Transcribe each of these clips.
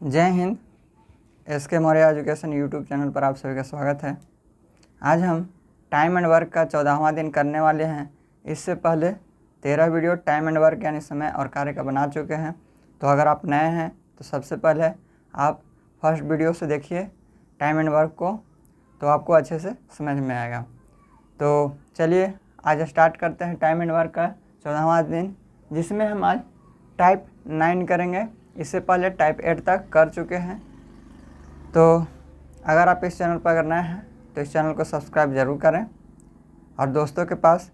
जय Hind. SK Maurya education YouTube channel पर आप सभी का स्वागत है। आज हम टाइम एंड वर्क का 14वां दिन करने वाले हैं। इससे पहले 13 वीडियो टाइम एंड वर्क यानी समय और कार्य का बना चुके हैं। तो अगर आप नए हैं तो सबसे पहले आप फर्स्ट वीडियो से देखिए टाइम एंड वर्क को, तो आपको अच्छे से समझ में आएगा। तो चलिए आज स्टार्ट करते हैं टाइम एंड वर्क का 14वां दिन, जिसमें हम आज टाइप 9 करेंगे। इससे पहले टाइप 8 तक कर चुके हैं। तो अगर आप इस चैनल पर नए हैं तो इस चैनल को सब्सक्राइब ज़रूर करें और दोस्तों के पास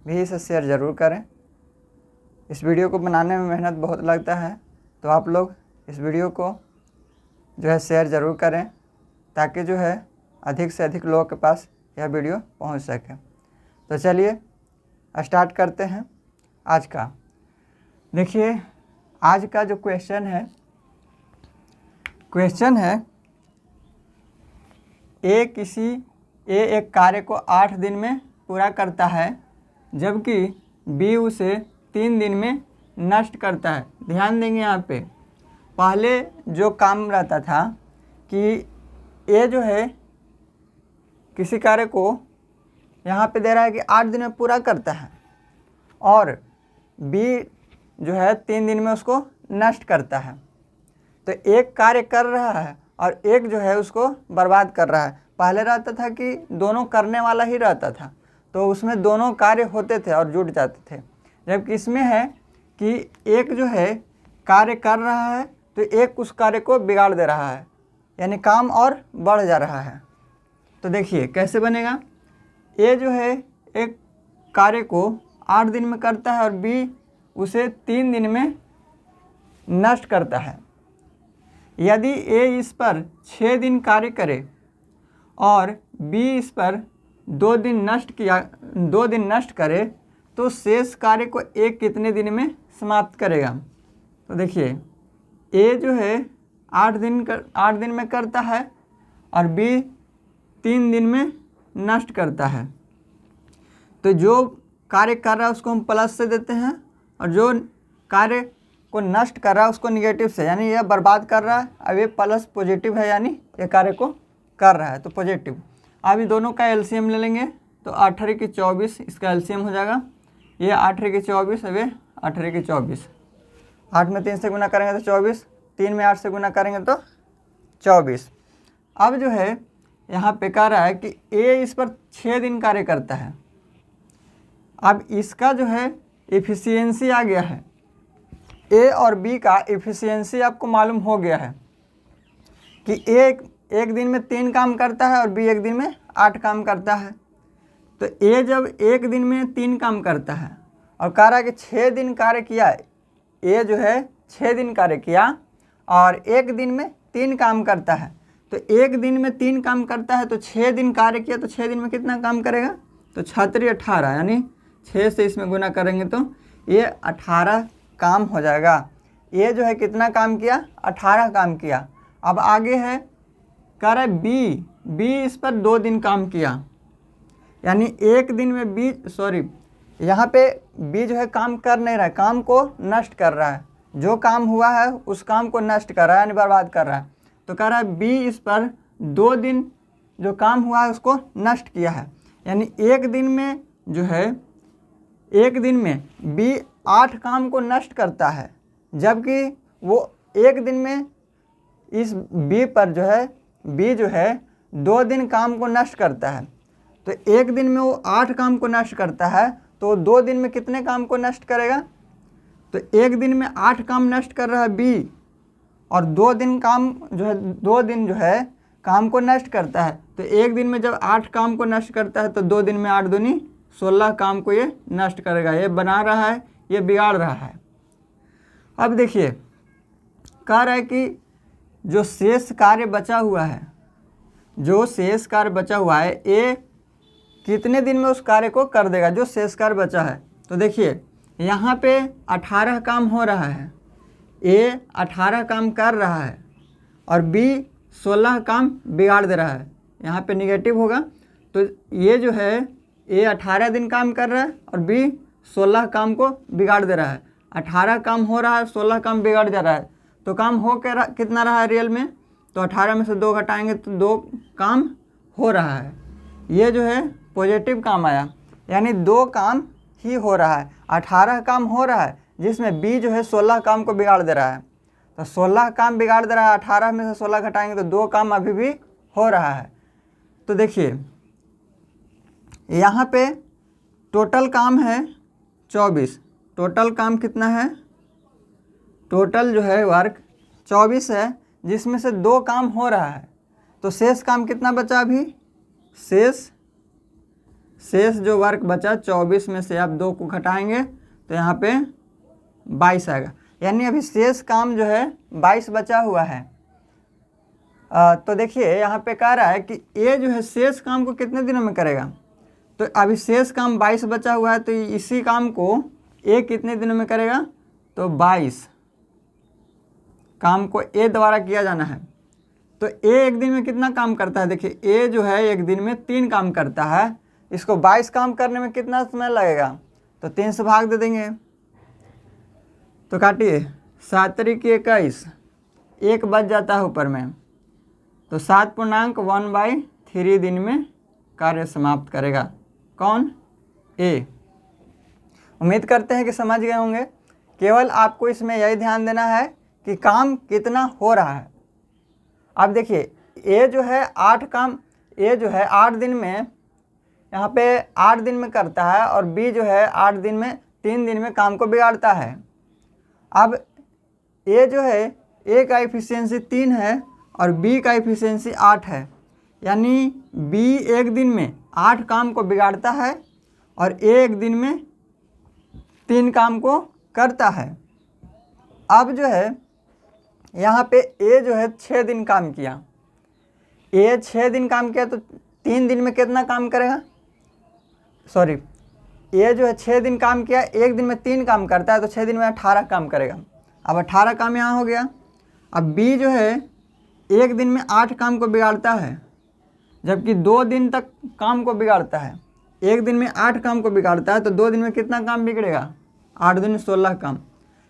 भी इसे शेयर ज़रूर करें। इस वीडियो को बनाने में मेहनत बहुत लगता है, तो आप लोग इस वीडियो को जो है शेयर ज़रूर करें, ताकि जो है अधिक से अधिक लोगों के पास यह वीडियो पहुंच सके। तो चलिए स्टार्ट करते हैं आज का। देखिए आज का जो क्वेश्चन है एक कार्य को 8 दिन में पूरा करता है, जबकि बी उसे 3 दिन में नष्ट करता है। ध्यान देंगे यहाँ पे पहले जो काम रहता था कि ए जो है किसी कार्य को यहाँ पे दे रहा है कि 8 दिन में पूरा करता है, और बी जो है 3 दिन में उसको नष्ट करता है। तो एक कार्य कर रहा है और एक जो है उसको बर्बाद कर रहा है। पहले रहता था कि दोनों करने वाला ही रहता था, तो उसमें दोनों कार्य होते थे और जुट जाते थे। जबकि इसमें है कि एक जो है कार्य कर रहा है तो एक उस कार्य को बिगाड़ दे रहा है, यानी काम और बढ़ जा रहा है। तो देखिए कैसे बनेगा। ए जो है एक कार्य को 8 दिन में करता है और बी उसे 3 दिन में नष्ट करता है। यदि ए इस पर 6 दिन कार्य करे और बी इस पर 2 दिन नष्ट करे, तो शेष कार्य को ए कितने दिन में समाप्त करेगा। तो देखिए ए जो है 8 दिन में करता है और बी 3 दिन में नष्ट करता है। तो जो कार्य कर रहा है उसको हम प्लस से देते हैं, और जो कार्य को नष्ट कर रहा है उसको निगेटिव से, यानी यह बर्बाद कर रहा है। अब ये प्लस पॉजिटिव है, यानी ये कार्य को कर रहा है तो पॉजिटिव। अब इन दोनों का एलसीएम ले लेंगे तो 8 की 24 इसका एलसीएम हो जाएगा। ये 8 की 24 अब ये 8 की 24। 8 में 3 से गुना करेंगे तो 24, 3 में 8 से गुना करेंगे तो 24। अब जो है यहाँ पे कह रहा है कि ए इस पर 6 दिन कार्य करता है। अब इसका जो है एफिशिएंसी आ गया है। ए और बी का एफिशिएंसी आपको मालूम हो गया है कि एक दिन में 3 काम करता है और बी एक दिन में 8 काम करता है। तो ए जब एक दिन में 3 काम करता है और कह रहा है कि 6 दिन कार्य किया, ए जो है 6 दिन कार्य किया और एक दिन में 3 काम करता है। तो एक दिन में 3 काम करता है तो 6 दिन कार्य किया, तो 6 दिन में कितना काम करेगा, तो 6 × 18, यानी 6 से इसमें गुना करेंगे तो ये 18 काम हो जाएगा। ये जो है कितना काम किया, 18 काम किया। अब आगे है कह रहा है बी इस पर 2 दिन काम किया, यानी एक दिन में यहाँ पे बी जो है काम कर नहीं रहा है, काम को नष्ट कर रहा है। जो काम हुआ है उस काम को नष्ट कर रहा है, यानी बर्बाद कर रहा है। तो कह रहा है बी इस पर 2 दिन जो काम हुआ है उसको नष्ट किया है, यानी एक दिन में जो है एक दिन में बी 8 काम को नष्ट करता है, जबकि वो एक दिन में इस बी पर जो है बी जो है 2 दिन काम को नष्ट करता है। तो एक दिन में वो 8 काम को नष्ट करता है, तो 2 दिन में कितने काम को नष्ट करेगा। तो एक दिन में 8 काम नष्ट कर रहा है बी, और 2 दिन जो है काम को नष्ट करता है। तो एक दिन में जब 8 काम को नष्ट करता है तो 2 दिन में 8 दूनी 16 काम को ये नष्ट करेगा। ये बना रहा है, ये बिगाड़ रहा है। अब देखिए कह रहा है कि जो शेष कार्य बचा हुआ है, ये कितने दिन में उस कार्य को कर देगा, जो शेष कार्य बचा है। तो देखिए यहाँ पे 18 काम हो रहा है, ए 18 काम कर रहा है और बी 16 काम बिगाड़ दे रहा है। यहाँ पे निगेटिव होगा, तो ये जो है ए 18 दिन काम कर रहा है और बी 16 काम को बिगाड़ दे रहा है। 18 काम हो रहा है, 16 काम बिगड़ जा रहा है, तो काम हो क्या कितना रहा है रियल में, तो 18 में से 2 घटाएंगे तो 2 काम हो रहा है। ये जो है पॉजिटिव काम आया, यानी 2 काम ही हो रहा है। 18 काम हो रहा है जिसमें बी जो है 16 काम को बिगाड़ दे रहा है। तो 16 काम बिगाड़ दे रहा है, 18 में से 16 घटाएंगे तो 2 काम अभी भी हो रहा है। तो देखिए यहाँ पे टोटल काम है 24। टोटल काम कितना है, टोटल जो है वर्क 24 है, जिसमें से 2 काम हो रहा है। तो शेष काम कितना बचा अभी, शेष जो वर्क बचा 24 में से आप 2 को घटाएंगे तो यहाँ पे 22 आएगा, यानी अभी शेष काम जो है 22 बचा हुआ है। तो देखिए यहाँ पे कह रहा है कि ए जो है शेष काम को कितने दिनों में करेगा, तो अभी शेष काम 22 बचा हुआ है, तो इसी काम को ए कितने दिनों में करेगा, तो 22 काम को ए द्वारा किया जाना है। तो ए एक दिन में कितना काम करता है, देखिए ए जो है एक दिन में 3 काम करता है, इसको 22 काम करने में कितना समय लगेगा, तो 3 से भाग दे देंगे। तो काटिए 7 तरीके 21, 1 बच जाता है ऊपर में, तो 7.1/3 दिन में कार्य समाप्त करेगा। कौन, ए। उम्मीद करते हैं कि समझ गए होंगे। केवल आपको इसमें यही ध्यान देना है कि काम कितना हो रहा है। अब देखिए ए जो है 8 काम, ए जो है 8 दिन में, यहाँ पे 8 दिन में करता है, और बी जो है 8 दिन में 3 दिन में काम को बिगाड़ता है। अब ए जो है ए का एफिशिएंसी 3 है और बी का एफिशिएंसी 8 है, यानी बी एक दिन में 8 काम को बिगाड़ता है और ए एक दिन में 3 काम को करता है। अब जो है यहाँ पे ए जो है 6 दिन काम किया, ए 6 दिन काम किया, तो 3 दिन में कितना काम करेगा, सॉरी ए जो है 6 दिन काम किया, एक दिन में 3 काम करता है, तो 6 दिन में 18 काम करेगा। अब 18 काम यहाँ हो गया। अब बी जो है एक दिन में 8 काम को बिगाड़ता है, जबकि 2 दिन तक काम को बिगाड़ता है। एक दिन में 8 काम को बिगाड़ता है, तो 2 दिन में कितना काम बिगड़ेगा, 8 दिन में 16 काम।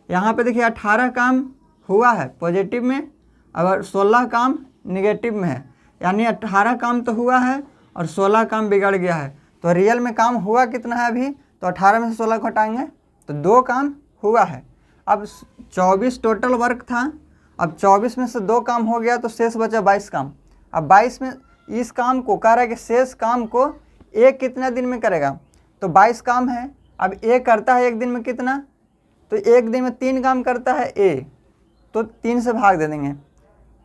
यहाँ पे देखिए 18 काम हुआ है पॉजिटिव में, और 16 काम निगेटिव में है, यानी 18 काम तो हुआ है और 16 काम बिगड़ गया है। तो रियल में काम हुआ कितना है अभी, तो 18 में से 16 घटाएंगे तो 2 काम हुआ है। अब 24 टोटल वर्क था, अब 24 में से 2 काम हो गया, तो शेष बचा 22 काम। अब 22 में इस काम को कह रहा है कि शेष काम को ए कितने दिन में करेगा, तो 22 काम है। अब ए करता है एक दिन में कितना, तो एक दिन में 3 काम करता है ए, तो 3 से भाग दे देंगे,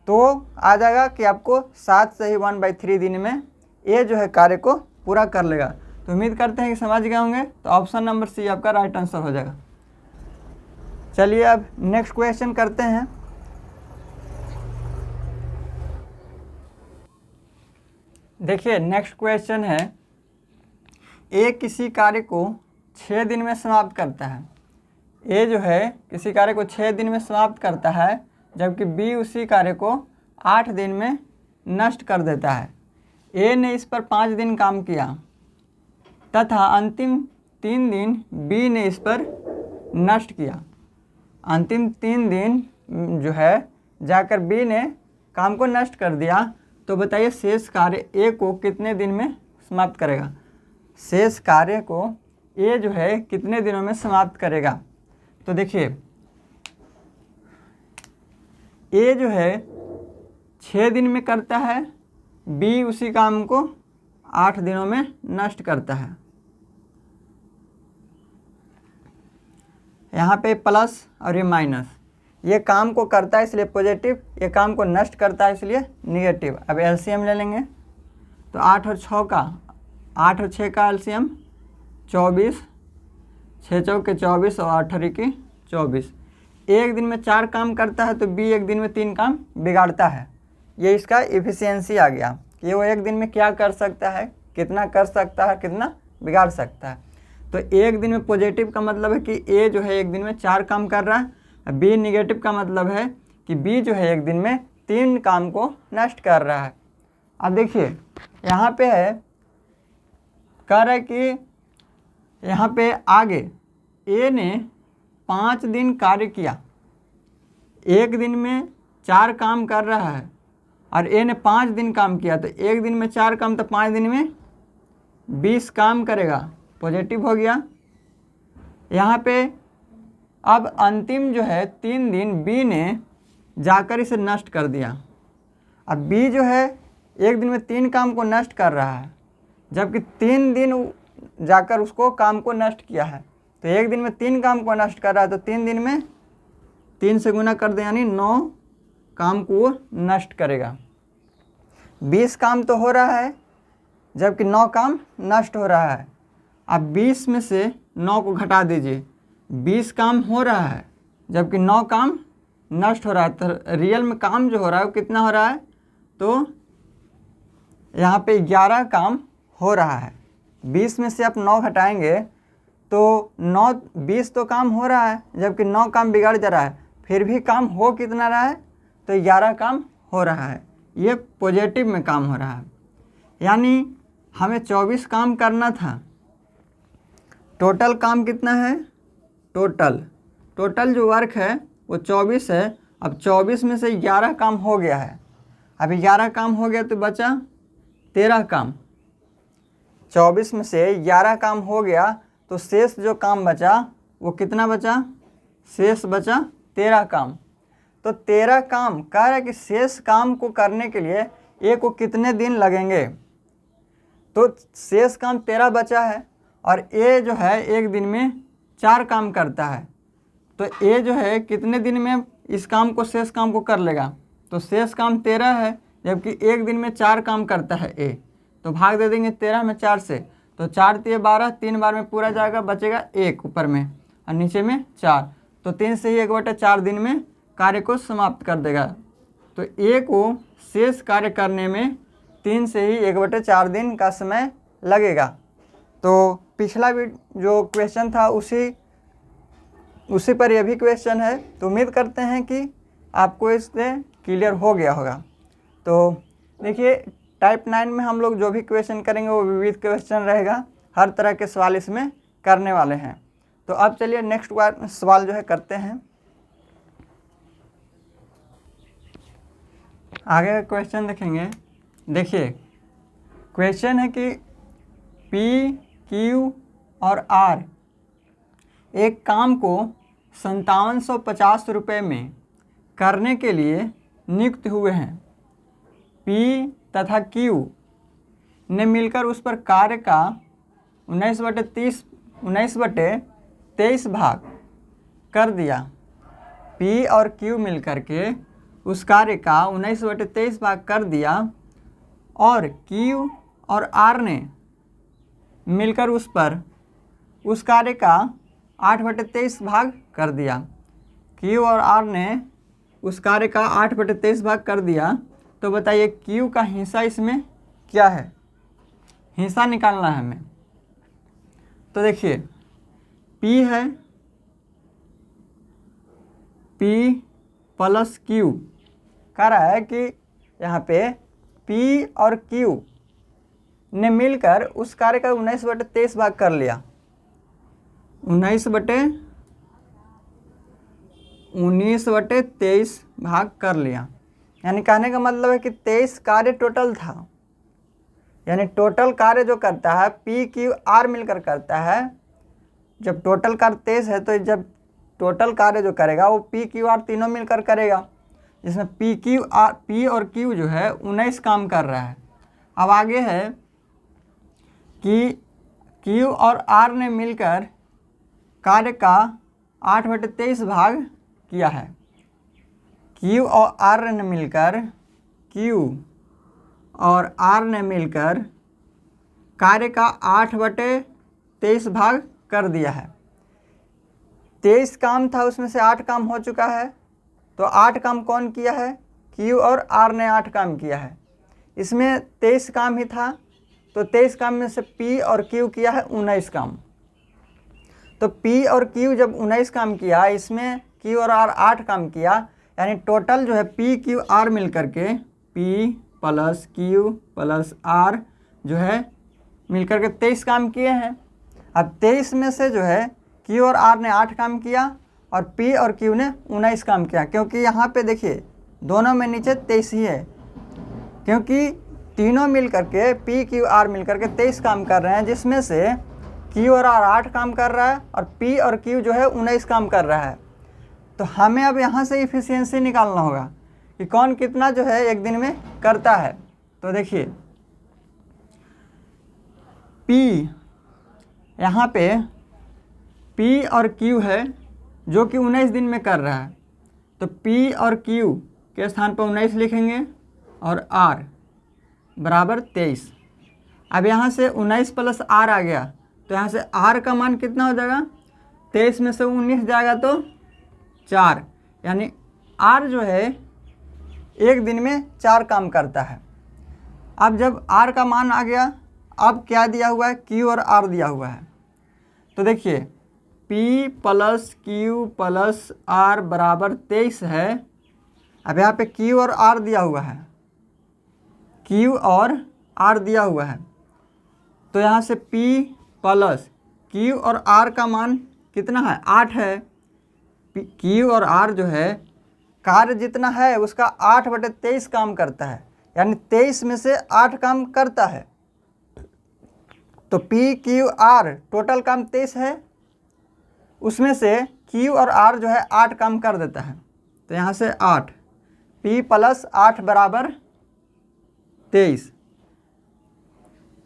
तो आ जाएगा कि आपको 7 से ही 1/3 दिन में ए जो है कार्य को पूरा कर लेगा। तो उम्मीद करते हैं कि समझ गए होंगे। तो ऑप्शन नंबर सी आपका राइट आंसर हो जाएगा। चलिए अब नेक्स्ट क्वेश्चन करते हैं। देखिए नेक्स्ट क्वेश्चन है, ए किसी कार्य को 6 दिन में समाप्त करता है। ए जो है किसी कार्य को 6 दिन में समाप्त करता है, जबकि बी उसी कार्य को 8 दिन में नष्ट कर देता है। ए ने इस पर 5 दिन काम किया तथा अंतिम 3 दिन बी ने इस पर नष्ट किया। अंतिम 3 दिन जो है जाकर बी ने काम को नष्ट कर दिया, तो बताइए शेष कार्य ए को कितने दिन में समाप्त करेगा। शेष कार्य को ए जो है कितने दिनों में समाप्त करेगा। तो देखिए ए जो है 6 दिन में करता है, बी उसी काम को 8 दिनों में नष्ट करता है। यहाँ पे प्लस और ये माइनस, ये काम को करता है इसलिए पॉजिटिव, ये काम को नष्ट करता है इसलिए निगेटिव। अब एलसीएम ले लेंगे, तो 8 और 6 का, 8 और 6 का एलसीएम 24, 6 चौके 24 और 8 की 24। एक दिन में 4 काम करता है, तो बी एक दिन में 3 काम बिगाड़ता है। ये इसका एफिशिएंसी आ गया कि वो एक दिन में क्या कर सकता है, कितना कर सकता है, कितना बिगाड़ सकता है। तो एक दिन में पॉजिटिव का मतलब है कि ए जो है एक दिन में 4 काम कर रहा है, बी निगेटिव का मतलब है कि बी जो है एक दिन में 3 काम को नष्ट कर रहा है। अब देखिए यहाँ पे है, कह रहा है कि यहाँ पे आगे ए ने 5 दिन कार्य किया, एक दिन में 4 काम कर रहा है और ए ने 5 दिन काम किया, तो एक दिन में 4 काम तो 5 दिन में 20 काम करेगा, पॉजिटिव हो गया। यहाँ पे अब अंतिम जो है 3 दिन बी ने जाकर इसे नष्ट कर दिया। अब बी जो है एक दिन में 3 काम को नष्ट कर रहा है, जबकि 3 दिन जाकर उसको काम को नष्ट किया है। तो एक दिन में 3 काम को नष्ट कर रहा है, तो 3 दिन में 3 से गुना कर दे, यानी 9 काम को नष्ट करेगा। 20 काम तो हो रहा है, जबकि 9 काम नष्ट हो रहा है। अब 20 में से 9 को घटा दीजिए, 20 काम हो रहा है जबकि 9 काम नष्ट हो रहा है। तो रियल में काम जो हो रहा है वो कितना हो रहा है, तो यहाँ पे 11 काम हो रहा है। 20 में से आप 9 घटाएंगे तो 20 तो काम हो रहा है, जबकि 9 काम बिगड़ जा रहा है, फिर भी काम हो कितना रहा है, तो 11 काम हो रहा है। ये पॉजिटिव में काम हो रहा है। यानी हमें 24 काम करना था, टोटल काम कितना है, टोटल जो वर्क है वो 24 है। अब 24 में से 11 काम हो गया है, अभी 11 काम हो गया तो बचा 13 काम। 24 में से 11 काम हो गया तो शेष जो काम बचा वो कितना बचा, शेष बचा 13 काम। तो 13 काम कह रहा है कि शेष काम को करने के लिए ए को कितने दिन लगेंगे। तो शेष काम 13 बचा है और ए जो है एक दिन में 4 काम करता है, तो ए जो है कितने दिन में इस काम को, शेष काम को कर लेगा। तो शेष काम 13 है, जबकि एक दिन में 4 काम करता है ए, तो भाग दे देंगे 13 में 4 से, तो 4 तिये 12, 3 बार में पूरा जाएगा, बचेगा 1 ऊपर में और नीचे में 4। तो 3 से ही 1/4 दिन में कार्य को समाप्त कर देगा। तो ए को शेष कार्य करने में 3 से ही 1/4 दिन का समय लगेगा। तो पिछला भी जो क्वेश्चन था उसी पर यह भी क्वेश्चन है। तो उम्मीद करते हैं कि आपको इससे क्लियर हो गया होगा। तो देखिए टाइप 9 में हम लोग जो भी क्वेश्चन करेंगे वो विविध क्वेश्चन रहेगा, हर तरह के सवाल इसमें करने वाले हैं। तो अब चलिए नेक्स्ट सवाल जो है करते हैं। आगे का क्वेश्चन देखेंगे। देखिए क्वेश्चन है कि पी, क्यू और आर एक काम को 5750 रुपये में करने के लिए नियुक्त हुए हैं। पी तथा क्यू ने मिलकर उस पर कार्य का 19/23 भाग कर दिया। पी और क्यू मिलकर के उस कार्य का 19/23 भाग कर दिया और क्यू और आर ने मिलकर उस कार्य का 8/23 भाग कर दिया। क्यू और आर ने उस कार्य का 8/23 भाग कर दिया। तो बताइए क्यू का हिस्सा इसमें क्या है, हिस्सा निकालना है हमें। तो देखिए पी है, पी प्लस क्यू कह रहा है कि यहाँ पे पी और क्यू ने मिलकर उस कार्य का 19/23 भाग कर लिया। 19/23 भाग कर लिया, यानी कहने का मतलब है कि 23 कार्य टोटल था। यानी टोटल कार्य जो करता है पी क्यू आर मिलकर करता है। जब टोटल कार्य 23 है तो जब टोटल कार्य जो करेगा वो पी क्यू आर तीनों मिलकर करेगा, जिसमें पी और क्यू जो है 19 काम कर रहा है। अब आगे है कि क्यू और आर ने मिलकर कार्य का 8/23 भाग किया है। क्यू और आर ने मिलकर कार्य का 8/23 भाग कर दिया है। 23 काम था, उसमें से 8 काम हो चुका है। तो 8 काम कौन किया है, क्यू और आर ने 8 काम किया है। इसमें 23 काम ही था, तो 23 काम में से पी और क्यू किया है 19 काम। तो पी और क्यू जब 19 काम किया, इसमें क्यू और आर 8 काम किया, यानी टोटल जो है पी क्यू आर मिल करके P plus Q plus R जो है मिल करके 23 काम किए हैं। अब 23 में से जो है क्यू और आर ने 8 काम किया और पी और क्यू ने 19 काम किया, क्योंकि यहाँ पे देखिए दोनों में नीचे 23 ही है, क्योंकि तीनों मिल करके पी क्यू आर मिल करके 23 काम कर रहे हैं, जिसमें से क्यू और आर 8 काम कर रहा है और पी और क्यू जो है 19 काम कर रहा है। तो हमें अब यहाँ से इफिशियंसी निकालना होगा कि कौन कितना जो है एक दिन में करता है। तो देखिए पी, यहाँ पे पी और क्यू है जो कि 19 दिन में कर रहा है, तो पी और क्यू के स्थान पर 19 लिखेंगे और आर बराबर 23। अब यहाँ से 19 प्लस आर आ गया, तो यहाँ से आर का मान कितना हो जाएगा, 23 में से 19 जाएगा तो 4, यानी आर जो है एक दिन में 4 काम करता है। अब जब आर का मान आ गया, अब क्या दिया हुआ है, क्यू और आर दिया हुआ है। तो देखिए P plus Q plus R बराबर 23 है। अब यहाँ पे क्यू और आर दिया हुआ है, क्यू और आर दिया हुआ है, तो यहाँ से पी प्लस क्यू और आर का मान कितना है, 8 है। क्यू और आर जो है कार्य जितना है उसका 8/23 काम करता है, यानी 23 में से 8 काम करता है। तो पी क्यू आर टोटल काम 23 है, उसमें से क्यू और आर जो है 8 काम कर देता है। तो यहाँ से 8, पी प्लस 8 बराबर 23।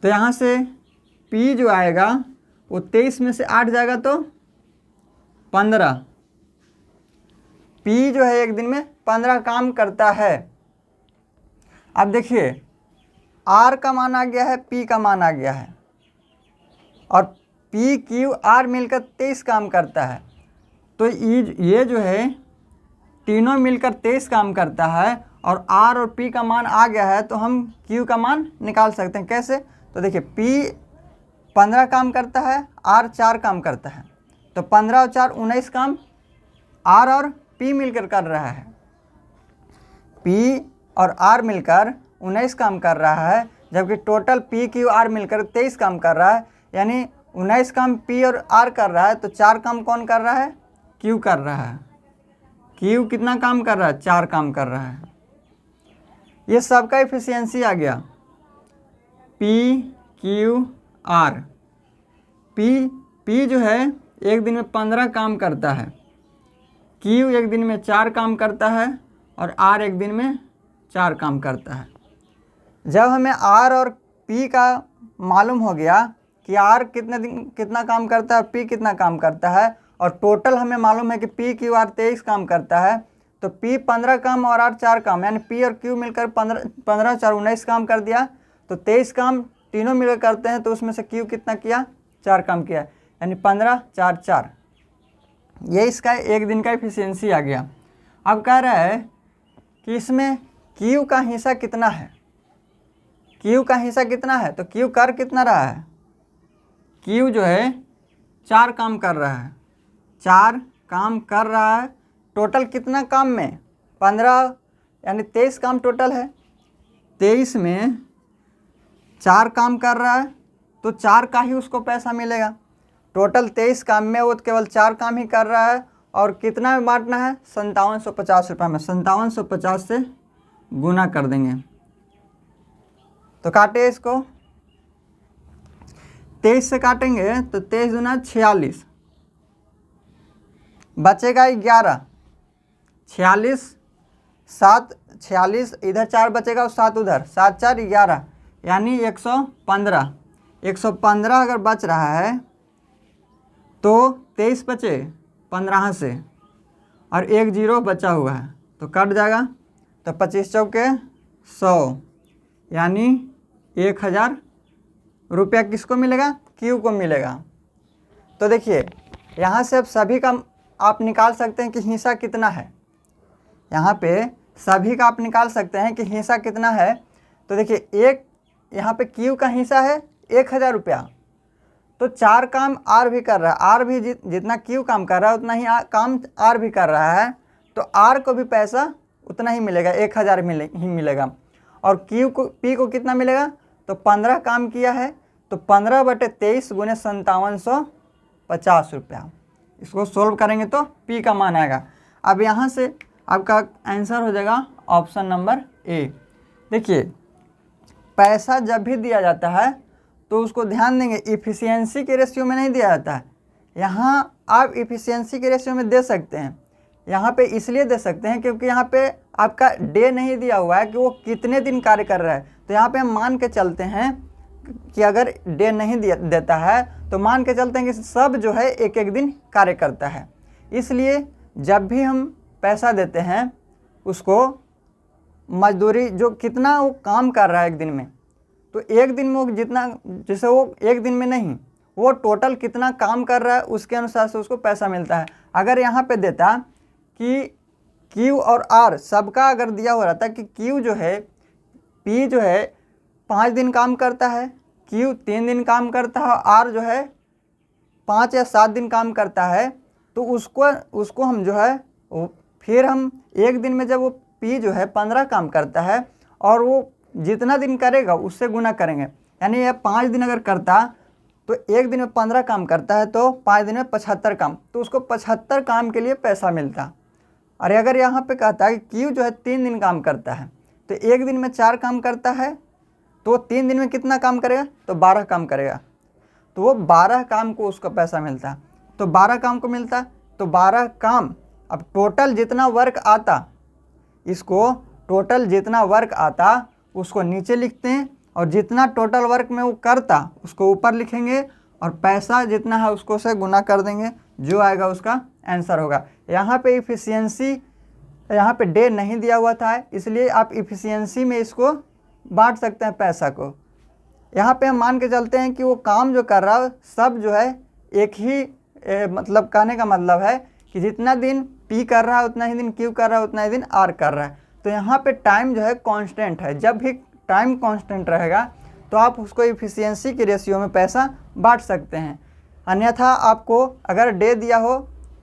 तो यहाँ से पी जो आएगा वो 23 में से 8 जाएगा तो 15। पी जो है एक दिन में 15 काम करता है। अब देखिए आर का मान आ गया है, पी का मान आ गया है, और पी क्यू आर मिलकर 23 काम करता है। तो ये जो है तीनों मिलकर 23 काम करता है, और आर और पी का मान आ गया है, तो हम क्यू का मान निकाल सकते हैं। कैसे? तो देखिए पी 15 काम करता है, आर 4 काम करता है, तो 15 और 4 19 काम आर और पी मिलकर कर रहा है। पी और आर मिलकर 19 काम कर रहा है, जबकि टोटल पी क्यू आर मिलकर 23 काम कर रहा है, यानी 19 काम पी और आर कर रहा है, तो 4 काम कौन कर रहा है, क्यू कर रहा है। क्यू कितना काम कर रहा है, 4 काम कर रहा है। ये सबका इफिशियंसी आ गया, पी क्यू आर। पी जो है एक दिन में 15 काम करता है, क्यू एक दिन में 4 काम करता है, और आर एक दिन में 4 काम करता है। जब हमें आर और पी का मालूम हो गया कि आर कितना काम करता है और पी कितना काम करता है, और टोटल हमें मालूम है कि पी क्यू आर 23 काम करता है, तो पी 15 काम और आर 4 काम, यानी पी और क्यू मिलकर 15 4 19 काम कर दिया। तो 23 काम तीनों मिलकर करते हैं, तो उसमें से क्यू कितना किया, 4 काम किया, यानी 15 4 4। ये इसका एक दिन का इफिशियंसी आ गया। अब कह रहा है कि इसमें क्यू का हिस्सा कितना है, क्यू का हिस्सा कितना है, तो क्यू कर कितना रहा है, क्यू जो है 4 काम कर रहा है, 4 काम कर रहा है। टोटल कितना काम में, 15, यानी 23 काम टोटल है। 23 में 4 काम कर रहा है, तो 4 का ही उसको पैसा मिलेगा। टोटल 23 काम में वो केवल 4 काम ही कर रहा है, और कितना में बांटना है, 5750 रुपये में। 5750 से गुना कर देंगे, तो काटे इसको, 23 से काटेंगे तो 23 दूना 46, बचेगा 11, 46 7 46 इधर 4 बचेगा और 7 उधर, 7 4 11, यानी 115। 115 अगर बच रहा है तो 23 बचे 15 से, और 1 0 बचा हुआ है, तो कट जाएगा। तो 25 चौके 100, यानी 1000 रुपया किसको मिलेगा, क्यू को मिलेगा। तो देखिए यहाँ से अब सभी का आप निकाल सकते हैं कि हिस्सा कितना है। यहाँ पे सभी का आप निकाल सकते हैं कि हिस्सा कितना है। तो देखिए एक यहाँ पे क्यू का हिस्सा है 1000 रुपया, तो 4 काम आर भी कर रहा है, आर भी जितना क्यू काम कर रहा है उतना ही काम आर भी कर रहा है, तो आर को भी पैसा उतना ही मिलेगा, 1000 ही मिलेगा। और क्यू को पी को कितना मिलेगा, तो 15 काम किया है, तो 15/23 गुने 5750 रुपया, इसको सोल्व करेंगे तो P का मान आएगा। अब यहाँ से आपका आंसर हो जाएगा ऑप्शन नंबर ए। देखिए, पैसा जब भी दिया जाता है तो उसको ध्यान देंगे इफ़िशियंसी के रेशियो में नहीं दिया जाता है। यहाँ आप इफ़िशियंसी के रेशियो में दे सकते हैं, यहाँ पे इसलिए दे सकते हैं क्योंकि यहाँ पे आपका डे नहीं दिया हुआ है कि वो कितने दिन कार्य कर रहा है। तो यहाँ पे हम मान के चलते हैं कि अगर डे नहीं देता है तो मान के चलते हैं कि सब जो है एक एक दिन कार्य करता है। इसलिए जब भी हम पैसा देते हैं उसको मजदूरी जो कितना वो काम कर रहा है एक दिन में, तो एक दिन में वो जितना, जैसे वो एक दिन में नहीं, वो टोटल कितना काम कर रहा है उसके अनुसार से उसको पैसा मिलता है। अगर यहाँ पे देता कि Q और R सबका अगर दिया हो रहा था कि Q जो है, P जो है 5 दिन काम करता है, Q 3 दिन काम करता है, R जो है 5 या 7 दिन काम करता है, तो उसको हम जो है फिर हम एक दिन में जब वो P जो है 15 काम करता है और वो जितना दिन करेगा उससे गुना करेंगे। यानी यह 5 दिन अगर करता तो एक दिन में 15 काम करता है तो 5 दिन में 75 काम, तो उसको 75 काम के लिए पैसा मिलता। और अगर यहाँ पे कहता है कि Q जो है 3 दिन काम करता है, तो एक दिन में 4 काम करता है, तो 3 दिन में कितना काम करेगा, तो 12 काम करेगा, तो वो 12 काम को उसको पैसा मिलता। तो 12 काम को मिलता, तो 12 काम, अब टोटल जितना वर्क आता, इसको टोटल जितना वर्क आता उसको नीचे लिखते हैं और जितना टोटल वर्क में वो करता उसको ऊपर लिखेंगे और पैसा जितना है उसको से गुना कर देंगे, जो आएगा उसका आंसर होगा। यहाँ पे इफ़िशियंसी, यहाँ पे डे नहीं दिया हुआ था इसलिए आप इफ़िशियंसी में इसको बांट सकते हैं पैसा को। यहाँ पे हम मान के चलते हैं कि वो काम जो कर रहा है सब जो है एक ही मतलब कहने का मतलब है कि जितना दिन P कर रहा है उतना ही दिन Q कर रहा है, उतना ही दिन R कर रहा है। तो यहाँ पे टाइम जो है कांस्टेंट है। जब भी टाइम कांस्टेंट रहेगा तो आप उसको इफ़िशियंसी के रेशियो में पैसा बांट सकते हैं। अन्यथा आपको अगर डे दिया हो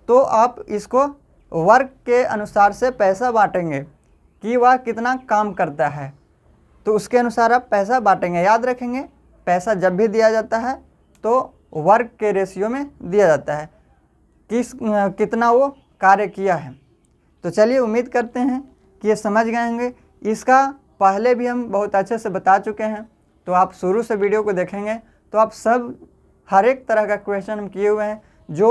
तो आप इसको वर्क के अनुसार से पैसा बांटेंगे कि वह कितना काम करता है, तो उसके अनुसार आप पैसा बांटेंगे। याद रखेंगे, पैसा जब भी दिया जाता है तो वर्क के रेशियो में दिया जाता है, कितना वो कार्य किया है। तो चलिए, उम्मीद करते हैं कि ये समझ गए होंगे। इसका पहले भी हम बहुत अच्छे से बता चुके हैं, तो आप शुरू से वीडियो को देखेंगे तो आप सब हर एक तरह का क्वेश्चन हम किए हुए हैं जो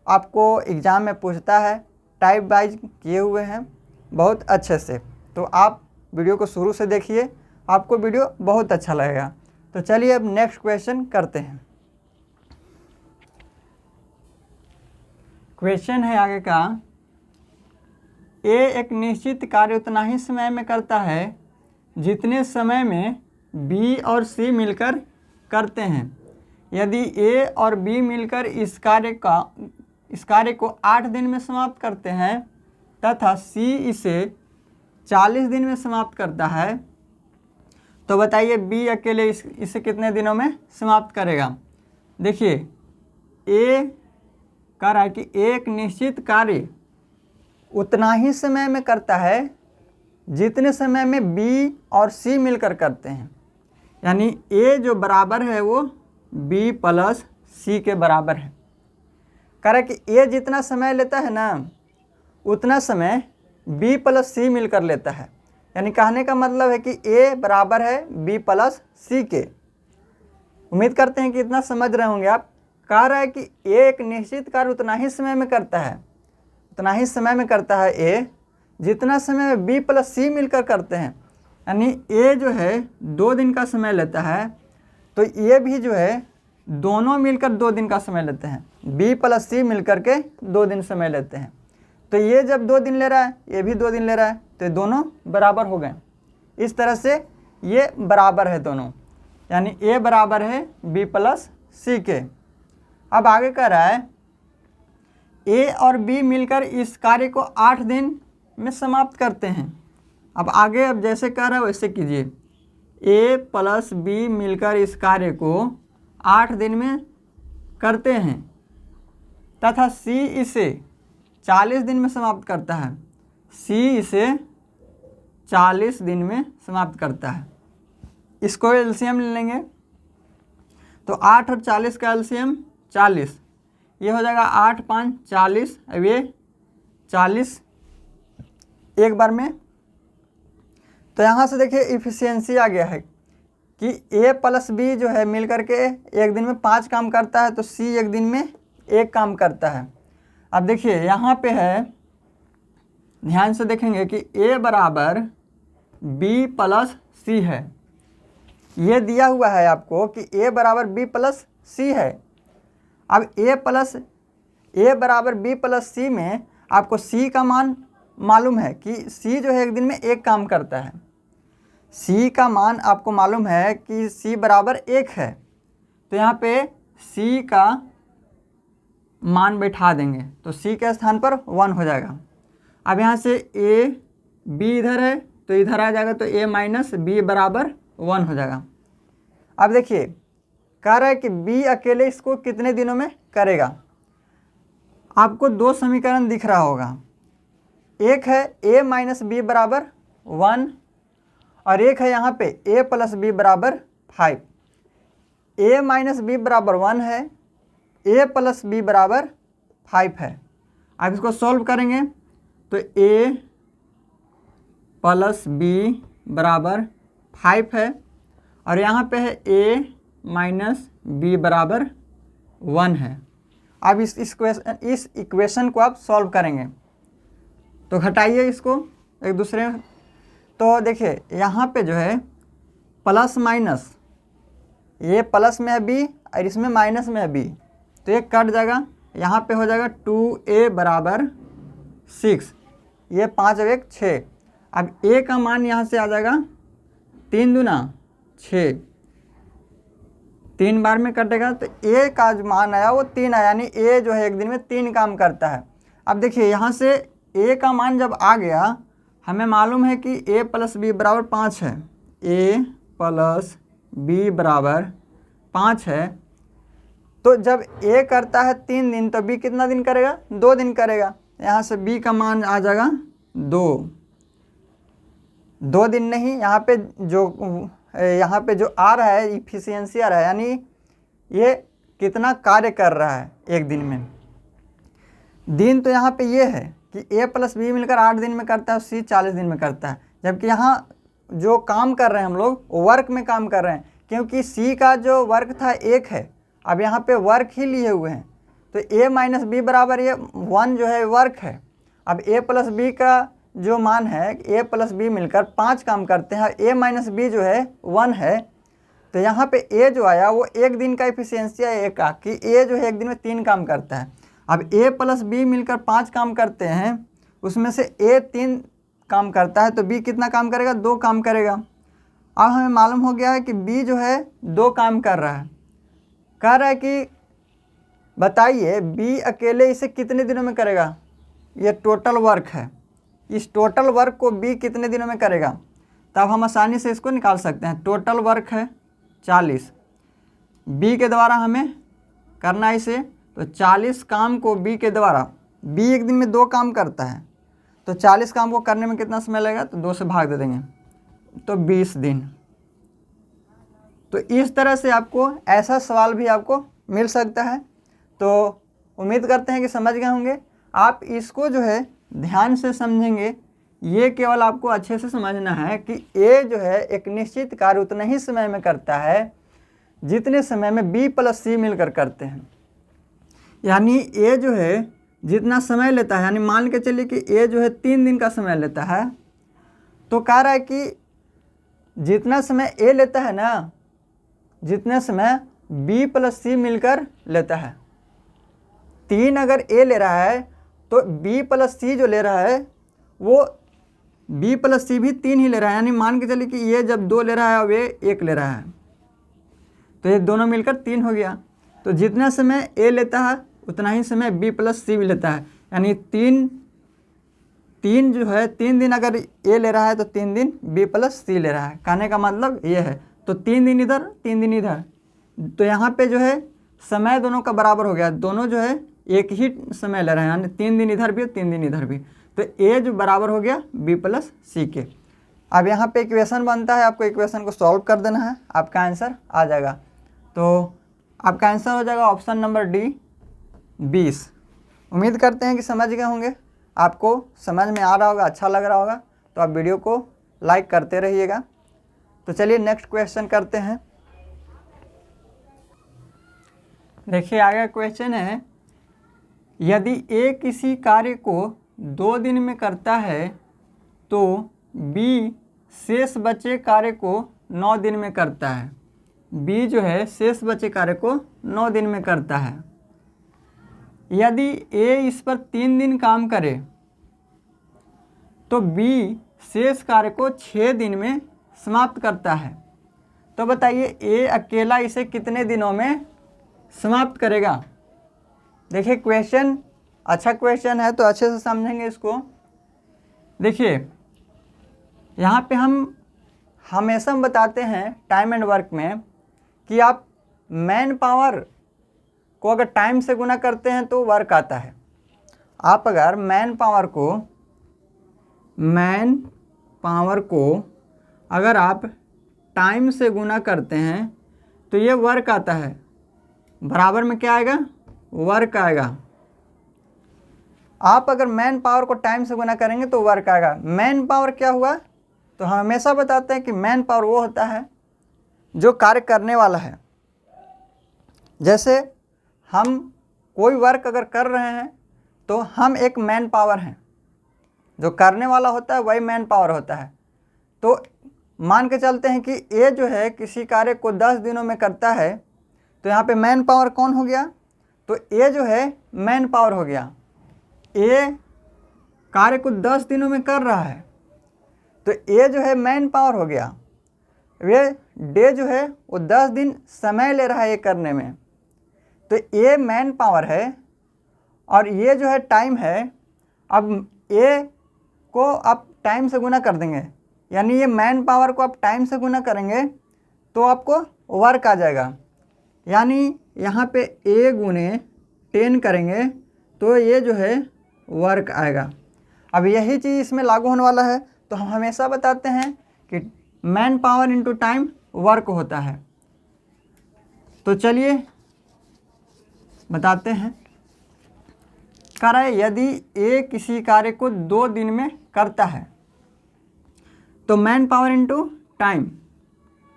आपको एग्ज़ाम में पूछता है, टाइप वाइज किए हुए हैं बहुत अच्छे से। तो आप वीडियो को शुरू से देखिए, आपको वीडियो बहुत अच्छा लगेगा। तो चलिए अब नेक्स्ट क्वेश्चन करते हैं। क्वेश्चन है आगे का, ए एक निश्चित कार्य उतना ही समय में करता है जितने समय में बी और सी मिलकर करते हैं। यदि ए और बी मिलकर इस कार्य को 8 दिन में समाप्त करते हैं तथा सी इसे 40 दिन में समाप्त करता है, तो बताइए बी अकेले इसे कितने दिनों में समाप्त करेगा। देखिए, ए कह रहा है कि एक निश्चित कार्य उतना ही समय में करता है जितने समय में बी और सी मिलकर करते हैं। यानी ए जो बराबर है वो बी प्लस सी के बराबर है। कह रहा है कि ए जितना समय लेता है ना उतना समय बी प्लस सी मिलकर लेता है। यानी कहने का मतलब है कि ए बराबर है बी प्लस सी के। उम्मीद करते हैं कि इतना समझ रहे होंगे आप। कह रहा है कि ए एक निश्चित कार्य उतना ही समय में करता है, उतना ही समय में करता है ए जितना समय में बी प्लस सी मिलकर करते हैं। यानी ए जो है 2 दिन का समय लेता है, तो ये भी जो है दोनों मिलकर 2 दिन का समय लेते हैं। बी प्लस सी मिलकर के 2 दिन समय लेते हैं। तो ये जब 2 दिन ले रहा है, ये भी 2 दिन ले रहा है, तो ये दोनों बराबर हो गए। इस तरह से ये बराबर है दोनों, यानी ए बराबर है बी प्लस सी के। अब आगे कह रहा है ए और बी मिलकर इस कार्य को 8 दिन में समाप्त करते हैं। अब आगे अब जैसे कह रहा है वैसे कीजिए। ए प्लस बी मिलकर इस कार्य को 8 दिन में करते हैं तथा सी इसे 40 दिन में समाप्त करता है। सी इसे 40 दिन में समाप्त करता है। इसको एलसीएम ले लेंगे तो 8 और 40 का एलसीएम 40, ये हो जाएगा 8 5 40, अब ये 40 एक बार में। तो यहाँ से देखिए इफिशियंसी आ गया है कि a प्लस बी जो है मिल करके एक दिन में 5 काम करता है, तो c एक दिन में 1 काम करता है। अब देखिए यहाँ पे है, ध्यान से देखेंगे कि a बराबर b प्लस सी है। ये दिया हुआ है आपको कि a बराबर b प्लस सी है। अब a बराबर b प्लस सी में आपको c का मान मालूम है कि c जो है एक दिन में 1 काम करता है। c का मान आपको मालूम है कि c बराबर 1 है, तो यहाँ पे c का मान बैठा देंगे तो c के स्थान पर 1 हो जाएगा। अब यहाँ से a b इधर है तो इधर आ जाएगा, तो a माइनस बी बराबर 1 हो जाएगा। अब देखिए कह रहा है कि b अकेले इसको कितने दिनों में करेगा। आपको 2 समीकरण दिख रहा होगा, एक है a माइनस बी बराबर 1 और एक है यहाँ पे a प्लस बी बराबर 5। a माइनस बी बराबर 1 है, a प्लस बी बराबर 5 है। अब इसको सॉल्व करेंगे तो a प्लस बी बराबर 5 है और यहाँ पे है a माइनस बी बराबर 1 है। अब इस इक्वेशन को आप सॉल्व करेंगे तो घटाइए इसको एक दूसरे में। तो देखिए यहाँ पे जो है प्लस माइनस, ये प्लस में है b और इसमें माइनस में है b, तो ये कट जाएगा। यहाँ पे हो जाएगा 2a बराबर 6, ये 5 और 1 6। अब a का मान यहाँ से आ जाएगा 3 दूना 6, 3 बार में कटेगा तो a का जो मान आया वो 3 आया, यानी a जो है एक दिन में 3 काम करता है। अब देखिए यहाँ से a का मान जब आ गया, हमें मालूम है कि a प्लस बी बराबर 5 है, a प्लस बी बराबर 5 है। तो जब a करता है 3 दिन तो b कितना दिन करेगा, 2 दिन करेगा। यहाँ से b का मान आ जाएगा 2 दिन नहीं, यहाँ पे जो आ रहा है इफिशियंसी आ रहा है, यानी ये कितना कार्य कर रहा है एक दिन में। दिन तो यहाँ पे ये है कि a प्लस बी मिलकर 8 दिन में करता है, c 40 दिन में करता है। जबकि यहाँ जो काम कर रहे हैं हम लोग वर्क में काम कर रहे हैं, क्योंकि c का जो वर्क था 1 है, अब यहाँ पे वर्क ही लिए हुए हैं। तो a माइनस बी बराबर ये 1 जो है वर्क है। अब a प्लस बी का जो मान है a प्लस बी मिलकर 5 काम करते हैं, a माइनस बी जो है 1 है। तो यहाँ पे a जो आया वो एक दिन का इफिशियंसी है a का, कि a जो है एक दिन में 3 काम करता है। अब a प्लस बी मिलकर 5 काम करते हैं, उसमें से a 3 काम करता है तो b कितना काम करेगा, 2 काम करेगा। अब हमें मालूम हो गया है कि b जो है 2 काम कर रहा है। कह रहा है कि बताइए b अकेले इसे कितने दिनों में करेगा। ये टोटल वर्क है, इस टोटल वर्क को b कितने दिनों में करेगा, तब हम आसानी से इसको निकाल सकते हैं। टोटल वर्क है 40, b के द्वारा हमें करना है इसे, तो 40 काम को b के द्वारा, b एक दिन में 2 काम करता है, तो 40 काम को करने में कितना समय लगेगा, तो 2 से भाग दे देंगे तो 20 दिन। तो इस तरह से आपको ऐसा सवाल भी आपको मिल सकता है। तो उम्मीद करते हैं कि समझ गए होंगे। आप इसको जो है ध्यान से समझेंगे, ये केवल आपको अच्छे से समझना है कि a जो है एक निश्चित कार्य उतना ही समय में करता है जितने समय में b प्लस सी मिलकर करते हैं। यानी a जो है जितना समय लेता है, यानी मान के चलिए कि a जो है 3 दिन का समय लेता है, तो कह रहा है कि जितना समय a लेता है ना, जितने समय b प्लस सी मिलकर लेता है। 3 अगर a ले रहा है तो b प्लस सी जो ले रहा है वो b प्लस सी भी 3 ही ले रहा है। यानी मान के चलिए कि ये जब 2 ले रहा है और ये 1 ले रहा है, तो ये दोनों मिलकर 3 हो गया। तो जितना समय a लेता है उतना ही समय b प्लस सी भी लेता है। यानी 3 जो है 3 दिन अगर a ले रहा है तो 3 दिन b प्लस सी ले रहा है। कहने का मतलब ये है, तो 3 दिन इधर 3 दिन इधर, तो यहाँ पे जो है समय दोनों का बराबर हो गया, दोनों जो है एक ही समय ले रहे हैं, यानी 3 दिन इधर भी 3 दिन इधर भी, तो a जो बराबर हो गया b प्लस सी के। अब यहाँ पे इक्वेशन बनता है, आपको इक्वेशन को सॉल्व कर देना है, आपका आंसर आ जाएगा। तो आपका आंसर हो जाएगा ऑप्शन नंबर डी, 20। उम्मीद करते हैं कि समझ गए होंगे, आपको समझ में आ रहा होगा, अच्छा लग रहा होगा। तो आप वीडियो को लाइक करते रहिएगा। तो चलिए नेक्स्ट क्वेश्चन करते हैं। देखिए आगे क्वेश्चन है, यदि ए किसी कार्य को 2 दिन में करता है तो बी शेष बचे कार्य को 9 दिन में करता है। बी जो है शेष बचे कार्य को 9 दिन में करता है। यदि ए इस पर 3 दिन काम करे तो बी शेष कार्य को 6 दिन में समाप्त करता है। तो बताइए ए अकेला इसे कितने दिनों में समाप्त करेगा। देखिए क्वेश्चन अच्छा क्वेश्चन है, तो अच्छे से समझेंगे इसको। देखिए यहाँ पे हम हमेशा बताते हैं टाइम एंड वर्क में कि आप मैन पावर को अगर टाइम से गुना करते हैं तो वर्क आता है। आप अगर मैन पावर को अगर आप टाइम से गुना करते हैं तो ये वर्क आता है। बराबर में क्या आएगा, वर्क आएगा। आप अगर मैन पावर को टाइम से गुना करेंगे तो वर्क आएगा। मैन पावर क्या हुआ, तो हम हमेशा बताते हैं कि मैन पावर वो होता है जो कार्य करने वाला है। जैसे हम कोई वर्क अगर कर रहे हैं तो हम एक मैन पावर हैं, जो करने वाला होता है वही मैन पावर होता है। तो मान के चलते हैं कि ए जो है किसी कार्य को 10 दिनों में करता है, तो यहाँ पे मैन पावर कौन हो गया, तो ए जो है मैन पावर हो गया। ए कार्य को 10 दिनों में कर रहा है तो ए जो है मैन पावर हो गया। वे डे जो है वो 10 दिन समय ले रहा है ये करने में, तो ए मैन पावर है और ये जो है टाइम है। अब ए को आप टाइम से गुना कर देंगे, यानी ये मैन पावर को आप टाइम से गुना करेंगे तो आपको वर्क आ जाएगा। यानी यहाँ पे ए गुने 10 करेंगे तो ये जो है वर्क आएगा। अब यही चीज़ इसमें लागू होने वाला है। तो हम हमेशा बताते हैं कि man power into time work होता है। तो चलिए बताते हैं। कह रहा है यदि ए किसी कार्य को 2 दिन में करता है तो मैन पावर इनटू टाइम।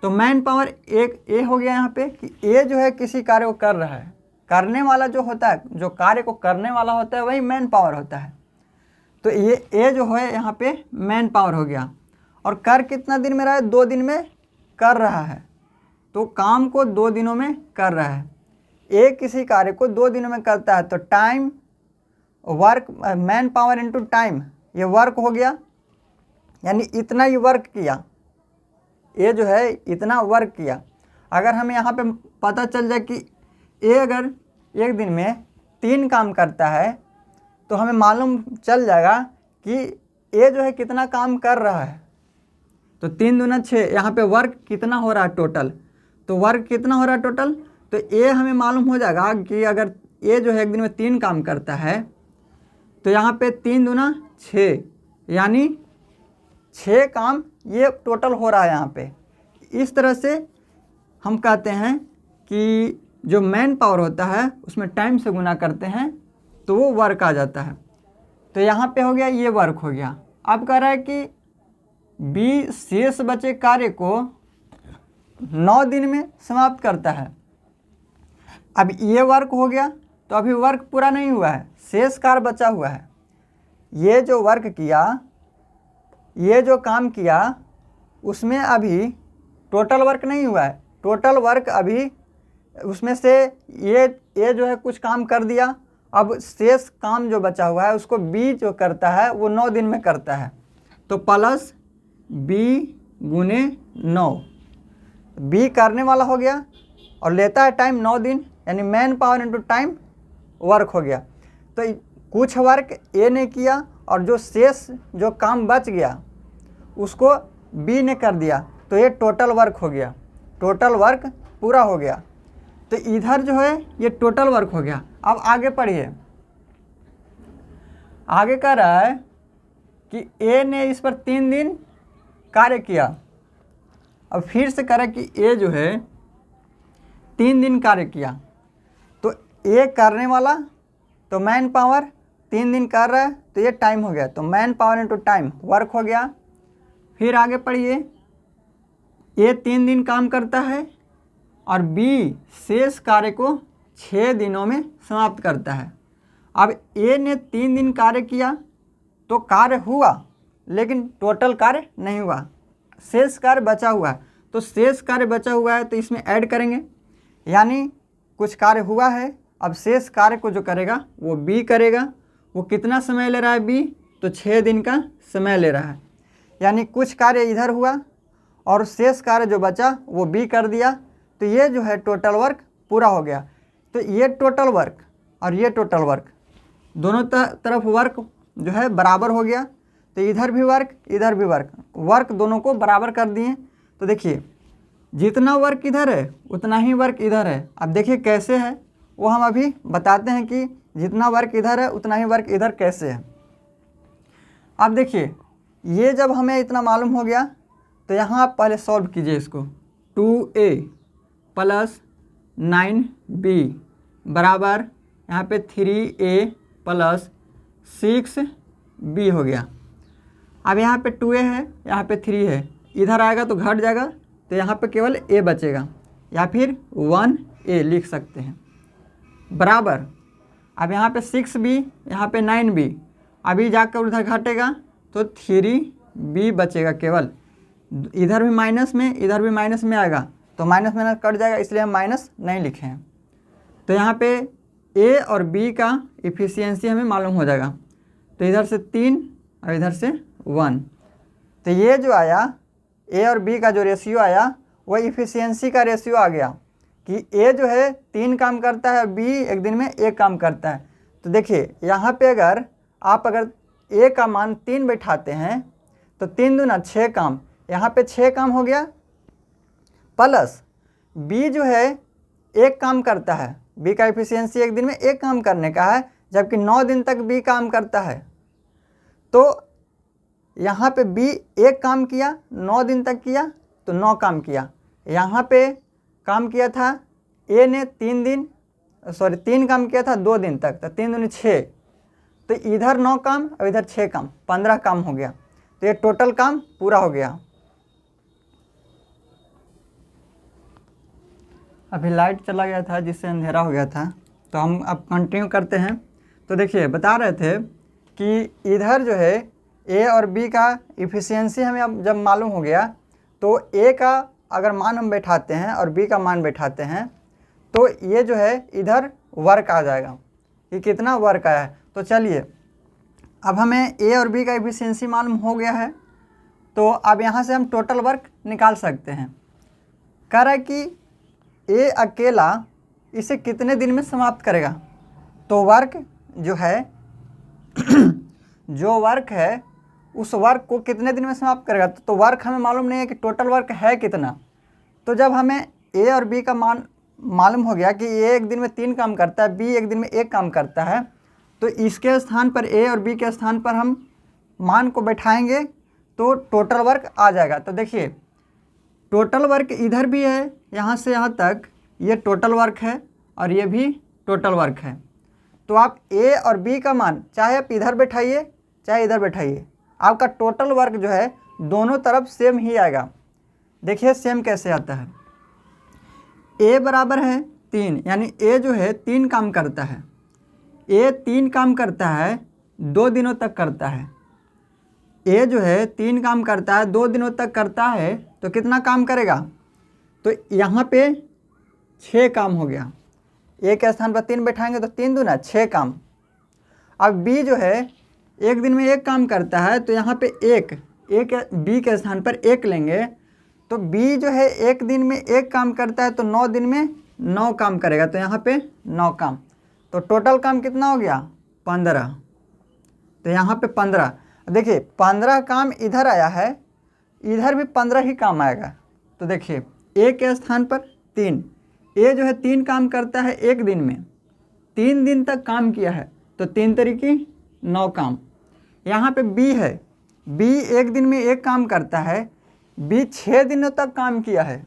तो मैन पावर एक ए हो गया यहाँ पे कि ए जो है किसी कार्य को कर रहा है। करने वाला जो होता है, जो कार्य को करने वाला होता है वही मैन पावर होता है। तो ये ए जो है यहाँ पे मैन पावर हो गया। और कर कितना दिन में रहा है, 2 दिन में कर रहा है। तो काम को 2 दिनों में कर रहा है। ए किसी कार्य को 2 दिनों में करता है तो time work man power into time ये वर्क हो गया, यानी इतना ही वर्क किया। ए जो है इतना वर्क किया। अगर हमें यहाँ पे पता चल जाए कि ए अगर एक दिन में 3 काम करता है तो हमें मालूम चल जाएगा कि ए जो है कितना काम कर रहा है। तो 3 दूना 6, यहाँ पे वर्क कितना हो रहा है टोटल, तो वर्क कितना हो रहा है टोटल, तो ए हमें मालूम हो जाएगा कि अगर ए जो है एक दिन में 3 काम करता है तो यहाँ पे 3 दूना 6, यानी 6 काम ये टोटल हो रहा है यहाँ पे। इस तरह से हम कहते हैं कि जो मैन पावर होता है उसमें टाइम से गुना करते हैं तो वो वर्क आ जाता है। तो यहाँ पे हो गया, ये वर्क हो गया। अब कह रहा है कि बी शेष बचे कार्य को 9 दिन में समाप्त करता है। अब ये वर्क हो गया तो अभी वर्क पूरा नहीं हुआ है, शेष कार्य बचा हुआ है। ये जो वर्क किया, ये जो काम किया उसमें अभी टोटल वर्क नहीं हुआ है। टोटल वर्क अभी उसमें से ये जो है कुछ काम कर दिया। अब शेष काम जो बचा हुआ है उसको बी जो करता है वो 9 दिन में करता है। तो प्लस बी गुने 9, बी करने वाला हो गया और लेता है टाइम 9 दिन, यानी man power into time work हो गया। तो कुछ वर्क ए ने किया और जो शेष जो काम बच गया उसको बी ने कर दिया, तो ये टोटल वर्क हो गया। टोटल वर्क पूरा हो गया। तो इधर जो है ये टोटल वर्क हो गया। अब आगे पढ़िए। आगे कह रहा है कि ए ने इस पर 3 दिन कार्य किया। अब फिर से कह रहा है कि ए जो है 3 दिन कार्य किया। तो ए करने वाला तो मैन पावर 3 दिन कर रहा है तो ये टाइम हो गया, तो man power into time work हो गया। फिर आगे पढ़िए, ए 3 दिन काम करता है और बी शेष कार्य को 6 दिनों में समाप्त करता है। अब ए ने 3 दिन कार्य किया तो कार्य हुआ, लेकिन टोटल कार्य नहीं हुआ, शेष कार्य बचा हुआ है। तो शेष कार्य बचा हुआ है तो इसमें ऐड करेंगे, यानी कुछ कार्य हुआ है, अब शेष कार्य को जो करेगा वो बी करेगा। वो कितना समय ले रहा है बी, तो 6 दिन का समय ले रहा है, यानी कुछ कार्य इधर हुआ और शेष कार्य जो बचा वो बी कर दिया। तो ये जो है टोटल वर्क पूरा हो गया। तो ये टोटल वर्क और ये टोटल वर्क दोनों तरफ वर्क जो है बराबर हो गया। तो इधर भी वर्क इधर भी वर्क दोनों को बराबर कर दिए। तो देखिए जितना वर्क इधर है उतना ही वर्क इधर है। अब देखिए कैसे है वो हम अभी बताते हैं कि जितना वर्क इधर है उतना ही वर्क इधर कैसे है। अब देखिए ये जब हमें इतना मालूम हो गया तो यहाँ आप पहले सॉल्व कीजिए इसको। 2a प्लस 9b बराबर यहाँ पे 3a प्लस 6b हो गया। अब यहाँ पे 2a है, यहाँ पे 3 है, इधर आएगा तो घट जाएगा, तो यहाँ पे केवल a बचेगा, या फिर 1a लिख सकते हैं बराबर। अब यहाँ पे 6b, यहाँ पे 9b, अभी जाकर उधर घटेगा तो 3b बचेगा केवल। इधर भी माइनस में इधर भी माइनस में आएगा तो माइनस माइनस कट जाएगा, इसलिए हम माइनस नहीं लिखे हैं। तो यहाँ पे a और b का इफ़िशियंसी हमें मालूम हो जाएगा। तो इधर से 3 और इधर से 1, तो ये जो आया a और b का जो रेशियो आया वो इफ़िशियंसी का रेशियो आ गया कि a जो है 3 काम करता है, b एक दिन में 1 काम करता है। तो देखिए यहाँ पे अगर आप a का मान 3 बैठाते हैं तो 3 दूना 6 काम, यहाँ पे 6 काम हो गया, प्लस b जो है 1 काम करता है, b का इफ़िशियंसी एक दिन में 1 काम करने का है, जबकि 9 दिन तक b काम करता है। तो यहाँ पे b 1 काम किया, 9 दिन तक किया तो 9 काम किया। यहाँ पे काम किया था a ने 3 काम किया था 2 दिन तक, तो 3 दूनी 6, तो इधर 9 काम और इधर 6 काम, 15 काम हो गया। तो ये टोटल काम पूरा हो गया। अभी लाइट चला गया था जिससे अंधेरा हो गया था, तो हम अब कंटिन्यू करते हैं। तो देखिए बता रहे थे कि इधर जो है a और b का इफ़िशियंसी हमें अब जब मालूम हो गया तो a का अगर मान हम बैठाते हैं और b का मान बैठाते हैं तो ये जो है इधर वर्क आ जाएगा कि कितना वर्क आया है। तो चलिए अब हमें a और b का इफ़िशियंसी मालूम हो गया है, तो अब यहाँ से हम टोटल वर्क निकाल सकते हैं। कह रहा है कि a अकेला इसे कितने दिन में समाप्त करेगा। तो वर्क जो है जो वर्क है उस वर्क को कितने दिन में समाप्त करेगा। तो वर्क हमें मालूम नहीं है कि टोटल वर्क है कितना। तो जब हमें a और b का मान मालूम हो गया कि a एक दिन में 3 काम करता है, b एक दिन में 1 काम करता है, तो इसके स्थान पर a और b के स्थान पर हम मान को बैठाएंगे तो टोटल वर्क आ जाएगा। तो देखिए टोटल वर्क इधर भी है, यहाँ से यहाँ तक ये टोटल वर्क है और ये भी टोटल वर्क है। तो आप a और b का मान चाहे आप इधर बैठाइए चाहे इधर बैठाइए, आपका टोटल वर्क जो है दोनों तरफ सेम ही आएगा। देखिए सेम कैसे आता है। a बराबर है 3, यानी a जो है 3 काम करता है, a 3 काम करता है 2 दिनों तक करता है। a जो है 3 काम करता है 2 दिनों तक करता है, तो कितना काम करेगा। तो यहाँ पे 6 काम हो गया, a के स्थान पर 3 बैठाएंगे तो 3 दूना 6 काम। अब b जो है एक दिन में 1 काम करता है, तो यहाँ पे b के स्थान पर 1 लेंगे, तो b जो है एक दिन में 1 काम करता है तो 9 दिन में 9 काम करेगा, तो यहाँ पे 9 काम। तो टोटल काम कितना हो गया 15। तो यहाँ पे 15, देखिए 15 काम इधर आया है, इधर भी 15 ही काम आएगा। तो देखिए a के स्थान पर 3, a जो है 3 काम करता है एक दिन में, 3 दिन तक काम किया है, तो 3 तरीके 9 काम। यहाँ पे b है, b एक दिन में 1 काम करता है, b 6 दिनों तक काम किया है,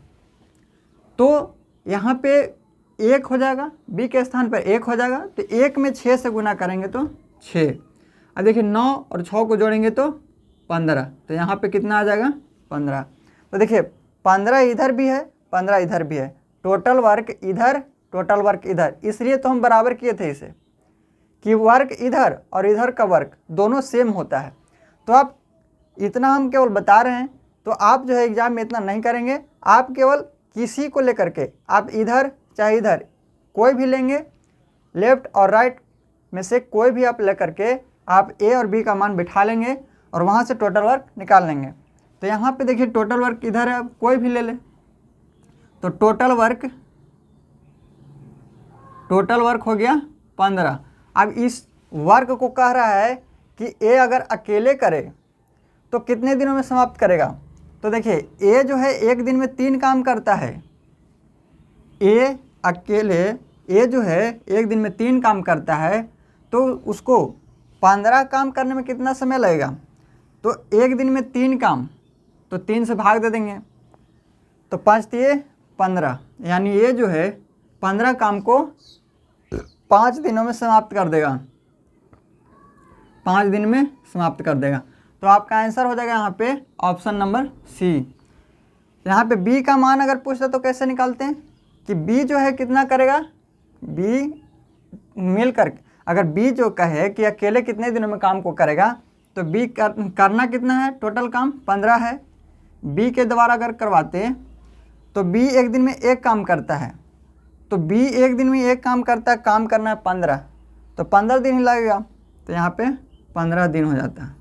तो यहाँ पे 1 हो जाएगा, बी के स्थान पर 1 हो जाएगा, तो 1 में 6 से गुना करेंगे तो 6। अब देखिए 9 और 6 को जोड़ेंगे तो 15, तो यहाँ पे कितना आ जाएगा 15। तो देखिए 15 इधर भी है, 15 इधर भी है, टोटल वर्क इधर, टोटल वर्क इधर, इसलिए तो हम बराबर किए थे इसे कि वर्क इधर और इधर का वर्क दोनों सेम होता है। तो आप इतना हम केवल बता रहे हैं, तो आप जो है एग्जाम में इतना नहीं करेंगे, आप केवल किसी को लेकर के, आप इधर चाहे इधर कोई भी लेंगे, लेफ्ट और राइट में से कोई भी आप लेकर के आप ए और बी का मान बिठा लेंगे और वहाँ से टोटल वर्क निकाल लेंगे। तो यहाँ पे देखिए टोटल वर्क इधर है, आप कोई भी ले ले, तो टोटल वर्क हो गया 15। अब इस वर्क को कह रहा है कि ए अगर अकेले करे तो कितने दिनों में समाप्त करेगा। तो देखिए ए जो है एक दिन में 3 काम करता है, ए अकेले ए जो है एक दिन में 3 काम करता है, तो उसको 15 काम करने में कितना समय लगेगा। तो एक दिन में 3 काम, तो 3 से भाग दे देंगे, तो 5 दिए 15, यानी ये जो है 15 काम को 5 दिनों में समाप्त कर देगा, 5 दिन में समाप्त कर देगा। तो आपका आंसर हो जाएगा यहाँ पे ऑप्शन नंबर सी। यहाँ पे बी का मान अगर पूछता तो कैसे निकालते हैं कि बी जो है कितना करेगा, बी मिलकर, अगर बी जो कहे कि अकेले कितने दिनों में काम को करेगा, तो बी करना कितना है, टोटल काम 15 है। बी के द्वारा अगर करवाते हैं तो बी एक दिन में 1 काम करता है, तो बी एक दिन में 1 काम करता है, काम करना है 15, तो 15 दिन ही लगेगा, तो यहाँ पे 15 दिन हो जाता है।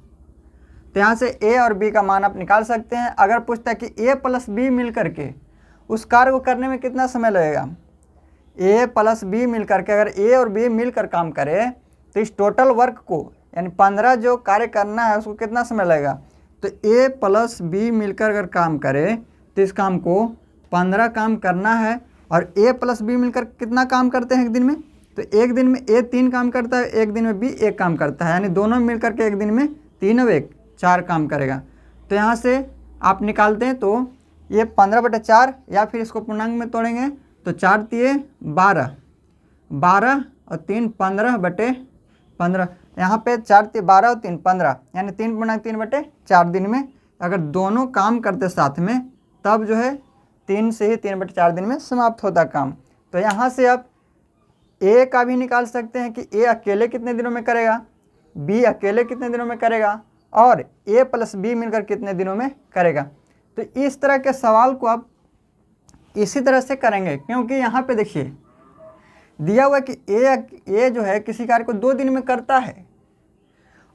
तो यहाँ से ए और बी का मान आप निकाल सकते हैं। अगर पूछता है कि ए प्लस बी मिल करके उस कार्य को करने में कितना समय लगेगा, ए प्लस बी मिल करके अगर ए और बी मिलकर काम करे तो इस टोटल वर्क को यानी 15 जो कार्य करना है उसको कितना समय लगेगा। तो ए प्लस बी मिलकर अगर काम करे तो इस काम को 15 काम करना है, और ए प्लस बी मिलकर कितना काम करते हैं एक दिन में, तो एक दिन में ए 3 काम करता है, एक दिन में बी 1 काम करता है, यानी दोनों मिलकर के एक दिन में 3 और 1 4 काम करेगा। तो यहाँ से आप निकालते हैं तो ये 15/4, या फिर इसको पूर्णांक में तोड़ेंगे तो 4 तिये 12, 12 और 3 15/15, यहाँ पे 4 तिये 12 और 3 15, यानी 3/3/4 दिन में अगर दोनों काम करते साथ में, तब जो है 3 से ही 3/4 दिन में समाप्त होता काम। तो यहाँ से आप ए का भी निकाल सकते हैं कि ए अकेले कितने दिनों में करेगा, बी अकेले कितने दिनों में करेगा, और ए प्लस बी मिलकर कितने दिनों में करेगा। तो इस तरह के सवाल को आप इसी तरह से करेंगे, क्योंकि यहाँ पे देखिए दिया हुआ है कि ए जो है किसी कार्य को 2 दिन में करता है,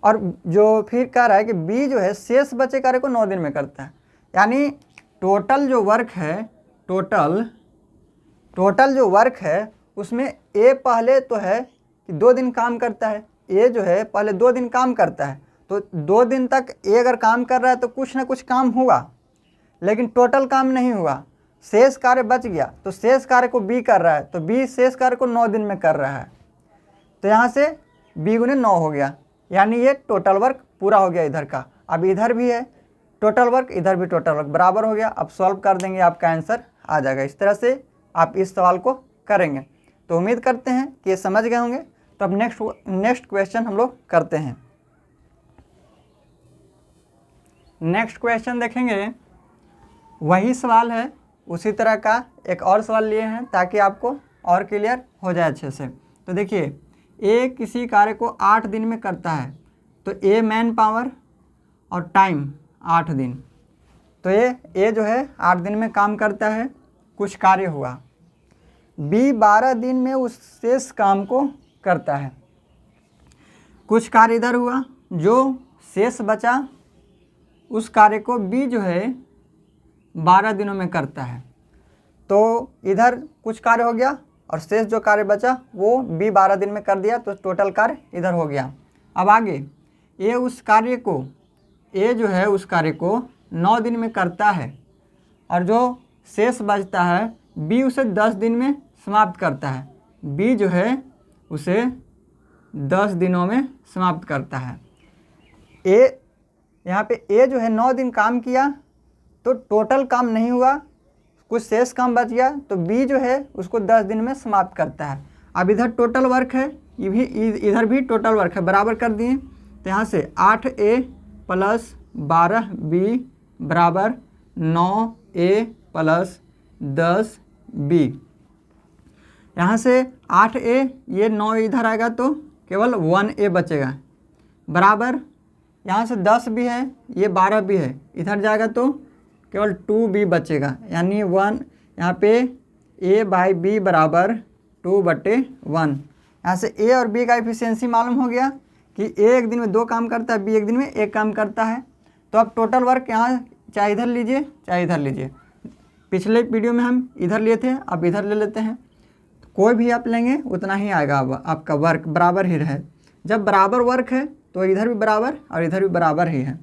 और जो फिर कह रहा है कि बी जो है शेष बचे कार्य को 9 दिन में करता है। यानी टोटल जो वर्क है, टोटल जो वर्क है उसमें ए पहले तो है कि 2 दिन काम करता है, ए जो है पहले 2 दिन काम करता है, तो 2 दिन तक ए अगर काम कर रहा है तो कुछ ना कुछ काम हुआ, लेकिन टोटल काम नहीं हुआ, शेष कार्य बच गया, तो शेष कार्य को बी कर रहा है, तो बी शेष कार्य को 9 दिन में कर रहा है, तो यहाँ से बी गुने 9 हो गया, यानी ये टोटल वर्क पूरा हो गया इधर का। अब इधर भी है टोटल वर्क, इधर भी टोटल वर्क बराबर हो गया। अब सॉल्व कर देंगे, आपका आंसर आ जाएगा। इस तरह से आप इस सवाल को करेंगे। तो उम्मीद करते हैं कि ये समझ गए होंगे। तो अब नेक्स्ट क्वेश्चन हम लोग करते हैं। नेक्स्ट क्वेश्चन देखेंगे, वही सवाल है, उसी तरह का एक और सवाल लिए हैं ताकि आपको और क्लियर हो जाए अच्छे से। तो देखिए ए किसी कार्य को 8 दिन में करता है, तो ए मैन पावर और टाइम 8 दिन, तो ए जो है 8 दिन में काम करता है, कुछ कार्य हुआ। बी 12 दिन में उस शेष काम को करता है, कुछ कार्य इधर हुआ, जो शेष बचा उस कार्य को बी जो है 12 दिनों में करता है। तो इधर कुछ कार्य हो गया और शेष जो कार्य बचा वो बी 12 दिन में कर दिया, तो टोटल कार्य इधर हो गया। अब आगे ए जो है उस कार्य को 9 दिन में करता है, और जो शेष बचता है बी उसे 10 दिन में समाप्त करता है। बी जो है उसे 10 दिनों में समाप्त करता है। यहाँ पे ए जो है 9 दिन काम किया, तो टोटल काम नहीं हुआ, कुछ शेष काम बच गया तो बी जो है उसको 10 दिन में समाप्त करता है। अब इधर टोटल वर्क है, ये भी इधर भी टोटल वर्क है, बराबर कर दिए। तो यहाँ से 8A प्लस 12B बराबर 9A प्लस 10B। यहाँ से 8A, ये 9 इधर आएगा तो केवल 1A बचेगा, बराबर यहाँ से 10 भी है, ये 12 भी है, इधर जाएगा तो केवल 2B बचेगा, यानी 1 यहाँ पे A/B बराबर 2/1। यहाँ से A और B का एफिशिएंसी मालूम हो गया कि A एक दिन में 2 काम करता है, B एक दिन में 1 काम करता है। तो अब टोटल वर्क यहाँ चाहे इधर लीजिए चाहे इधर लीजिए, पिछले वीडियो में हम इधर लिए थे, अब इधर ले लेते हैं। कोई भी आप लेंगे उतना ही आएगा, अब आपका वर्क बराबर ही रहे। जब बराबर वर्क है तो इधर भी बराबर और इधर भी बराबर ही है।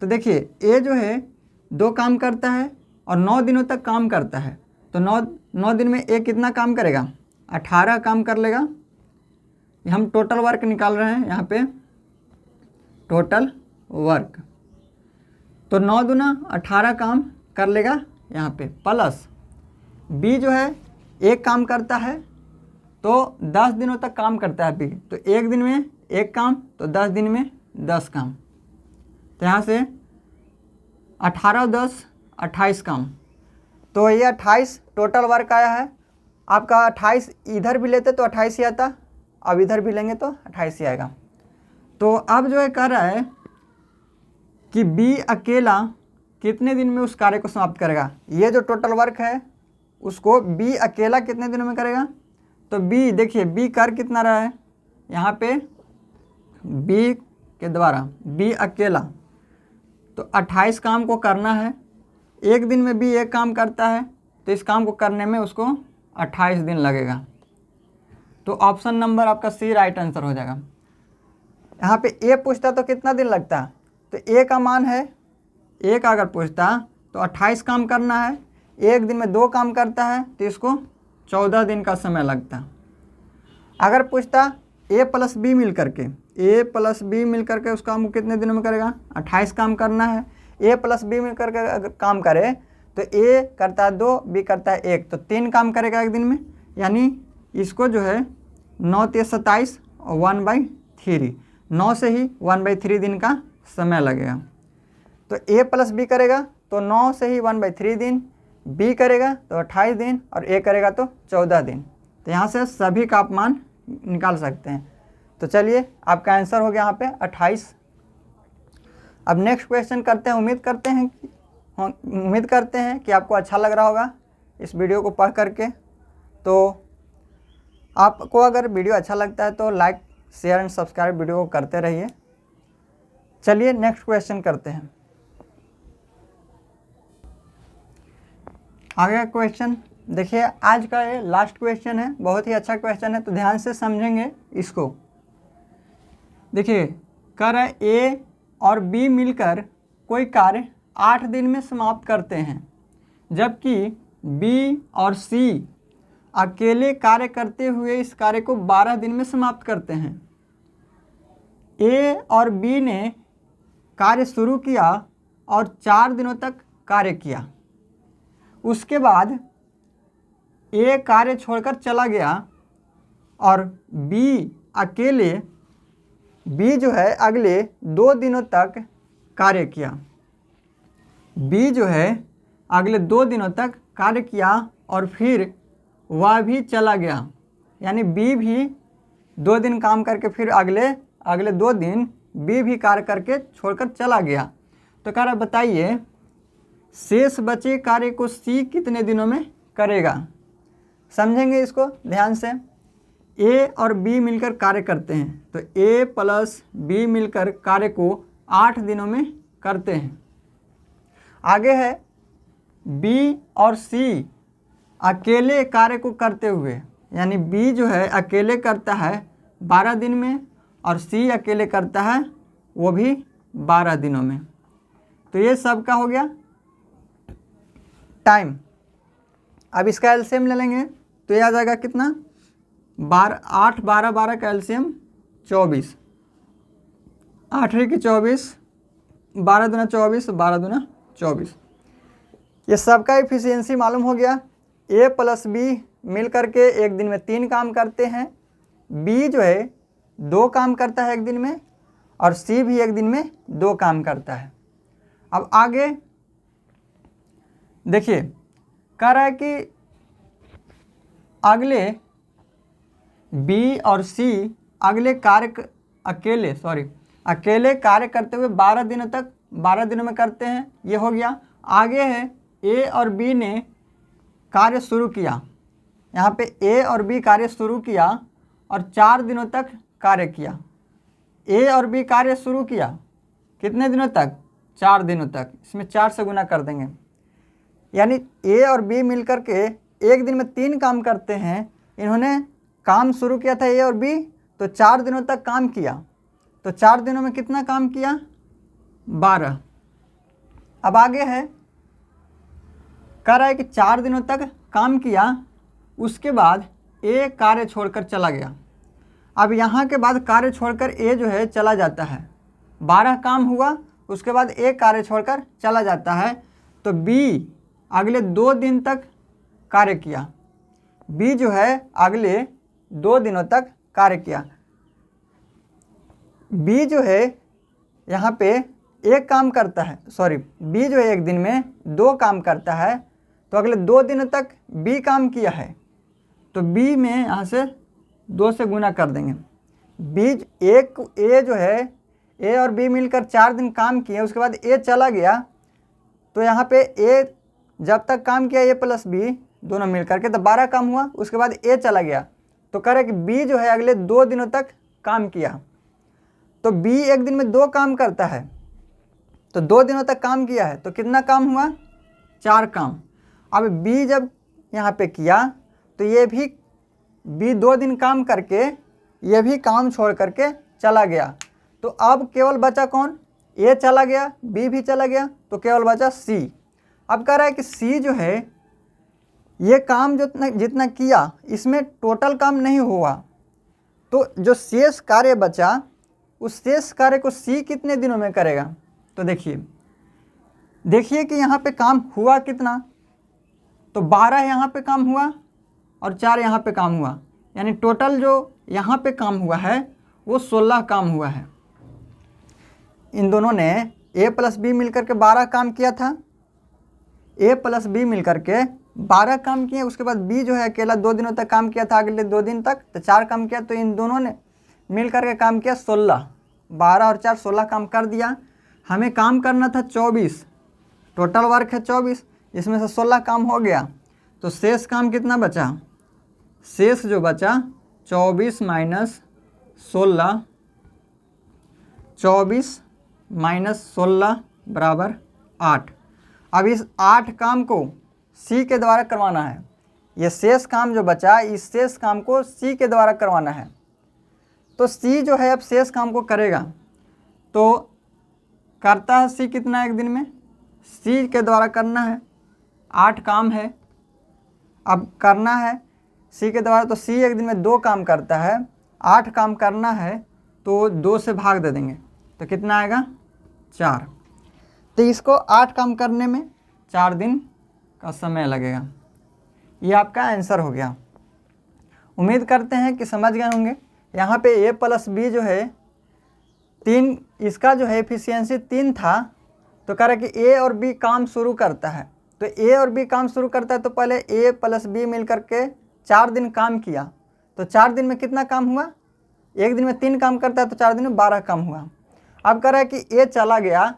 तो देखिए A जो है 2 काम करता है और 9 दिनों तक काम करता है, तो 9 दिन में A कितना काम करेगा? 18 काम कर लेगा। हम टोटल वर्क निकाल रहे हैं यहाँ पे, टोटल वर्क, तो 9 दूना 18 काम कर लेगा यहाँ पे, प्लस B जो है 1 काम करता है तो 10 दिनों तक काम करता है B, तो 1 दिन में 1 काम तो 10 दिन में 10 काम। तो यहाँ से 18 और 10 28 काम, तो ये 28 टोटल वर्क आया है। आपका 28 इधर भी लेते तो 28 ही आता, अब इधर भी लेंगे तो 28 ही आएगा। तो अब जो है कह रहा है कि B अकेला कितने दिन में उस कार्य को समाप्त करेगा। ये जो टोटल वर्क है उसको B अकेला कितने दिनों में करेगा? तो B देखिए B कर कितना रहा है यहाँ पे, B के द्वारा B अकेला तो 28 काम को करना है। एक दिन में B 1 काम करता है तो इस काम को करने में उसको 28 दिन लगेगा। तो ऑप्शन नंबर आपका C राइट आंसर हो जाएगा। यहाँ पे A पूछता तो कितना दिन लगता, तो A का मान है 1 अगर पूछता तो 28 काम करना है, एक दिन में 2 काम करता है तो इसको 14 दिन का समय लगता। अगर पूछता A प्लस B मिल करके, A प्लस B मिल करके उस काम को कितने दिनों में करेगा? 28 काम करना है। A प्लस B मिल करके अगर काम करे तो A करता है 2, B करता है 1, तो 3 काम करेगा एक दिन में, यानी इसको जो है 9 × 27 और 1/3, 9 से ही 1/3 दिन का समय लगेगा। तो A प्लस B करेगा तो 9 से ही 1/3 दिन, B करेगा तो 28 दिन और A करेगा तो 14 दिन। तो यहाँ से सभी का आप मान निकाल सकते हैं। तो चलिए आपका आंसर हो गया यहाँ पे 28। अब नेक्स्ट क्वेश्चन करते हैं। उम्मीद करते हैं कि आपको अच्छा लग रहा होगा इस वीडियो को पढ़ करके। तो आपको अगर वीडियो अच्छा लगता है तो like share and subscribe video को करते रहिए। चलिए नेक्स्ट क्वेश्चन करते हैं। आगे क्वेश्चन देखिए, आज का ये लास्ट क्वेश्चन है, बहुत ही अच्छा क्वेश्चन है, तो ध्यान से समझेंगे इसको। देखिए कह रहा है A और B मिलकर कोई कार्य 8 दिन में समाप्त करते हैं, जबकि B और C अकेले कार्य करते हुए इस कार्य को 12 दिन में समाप्त करते हैं। A और B ने कार्य शुरू किया और 4 दिनों तक कार्य किया। उसके बाद A कार्य छोड़कर चला गया और B जो है अगले 2 दिनों तक कार्य किया। B जो है अगले 2 दिनों तक कार्य किया और फिर वह भी चला गया, यानी B भी 2 दिन काम करके फिर अगले 2 दिन B भी कार्य करके छोड़कर चला गया। तो कह रहा बताइए शेष बचे कार्य को C कितने दिनों में करेगा। समझेंगे इसको ध्यान से। A और B मिलकर कार्य करते हैं, तो A प्लस B मिलकर कार्य को 8 दिनों में करते हैं। आगे है B और C अकेले कार्य को करते हुए, यानी B जो है अकेले करता है 12 दिन में और C अकेले करता है वो भी 12 दिनों में। तो ये सब का हो गया टाइम। अब इसका एलसीएम ले लेंगे तो ये आ जाएगा कितना, 8 12 12 का एलसीएम 24, 8 की 24, 12 दूना 24, 12 दूना 24। ये सबका एफिशिएंसी मालूम हो गया। ए प्लस बी मिल करके एक दिन में 3 काम करते हैं, बी जो है 2 काम करता है एक दिन में, और सी भी एक दिन में 2 काम करता है। अब आगे देखिए, कह रहा है कि अगले बी और सी अगले कार्य अकेले कार्य करते हुए 12 दिनों में करते हैं, ये हो गया। आगे है ए और बी ने कार्य शुरू किया, यहाँ पे ए और बी कार्य शुरू किया और 4 दिनों तक कार्य किया। ए और बी कार्य शुरू किया कितने दिनों तक? 4 दिनों तक। इसमें 4 से गुना कर देंगे, यानी ए और बी मिलकर के एक दिन में 3 काम करते हैं। इन्होंने काम शुरू किया था ए और बी, तो 4 दिनों तक काम किया, तो 4 दिनों में कितना काम किया? 12। अब आगे है, कह रहा है कि 4 दिनों तक काम किया, उसके बाद ए कार्य छोड़कर चला गया। अब यहाँ के बाद कार्य छोड़कर ए जो है चला जाता है, 12 काम हुआ, उसके बाद ए कार्य छोड़कर चला जाता है, तो बी अगले 2 दिन तक कार्य किया। बी जो है अगले 2 दिनों तक कार्य किया। बी जो है यहाँ पे एक काम करता है, बी जो है एक दिन में 2 काम करता है, तो अगले 2 दिनों तक बी काम किया है, तो बी में यहाँ से 2 से गुना कर देंगे। ए जो है, ए और बी मिलकर 4 दिन काम किए, उसके बाद ए चला गया, तो यहाँ पे ए जब तक काम किया ए प्लस बी दोनों मिलकर के, तो 12 काम हुआ, उसके बाद ए चला गया, तो कह रहे कि बी जो है अगले 2 दिनों तक काम किया। तो बी एक दिन में 2 काम करता है, तो 2 दिनों तक काम किया है, तो कितना काम हुआ? 4 काम। अब बी जब यहाँ पे किया, तो ये भी बी 2 दिन काम करके ये भी काम छोड़ करके चला गया, तो अब केवल बचा कौन? ए चला गया, बी भी चला गया, तो केवल बचा सी। अब कह रहा है कि सी जो है ये काम जितना किया, इसमें टोटल काम नहीं हुआ, तो जो शेष कार्य बचा, उस शेष कार्य को सी कितने दिनों में करेगा? तो देखिए कि यहाँ पे काम हुआ कितना, तो 12 यहाँ पे काम हुआ और 4 यहाँ पे काम हुआ, यानी टोटल जो यहाँ पे काम हुआ है वो 16 काम हुआ है। इन दोनों ने ए प्लस बी मिलकर के 12 काम किया था, ए प्लस बी मिलकर के 12 काम किए, उसके बाद बी जो है अकेला 2 दिनों तक काम किया था, अगले 2 दिन तक, तो 4 काम किया, तो इन दोनों ने मिलकर के काम किया 16। 12 और 4 16 काम कर दिया। हमें काम करना था 24, टोटल वर्क है 24, इसमें से 16 काम हो गया, तो शेष काम कितना बचा? शेष जो बचा 24 माइनस 16, 24 माइनस 16 बराबर 8। अब इस 8 काम को सी के द्वारा करवाना है। ये शेष काम जो बचा, इस शेष काम को सी के द्वारा करवाना है, तो सी जो है अब शेष काम को करेगा, तो करता है सी कितना एक दिन में? सी के द्वारा करना है, 8 काम है, अब करना है सी के द्वारा, तो सी एक दिन में 2 काम करता है, 8 काम करना है, तो 2 से भाग दे देंगे, तो कितना आएगा? 4। तो इसको 8 काम करने में 4 दिन का समय लगेगा। ये आपका आंसर हो गया। उम्मीद करते हैं कि समझ गए होंगे। यहाँ पे ए प्लस बी जो है 3, इसका जो है एफिशिएंसी 3 था, तो कह रहा है कि ए और बी काम शुरू करता है, तो ए और बी काम शुरू करता है, तो पहले ए प्लस बी मिल करके 4 दिन काम किया, तो 4 दिन में कितना काम हुआ? एक दिन में 3 काम करता है, तो 4 दिन में 12 काम हुआ। अब कह रहा है कि ए चला गया,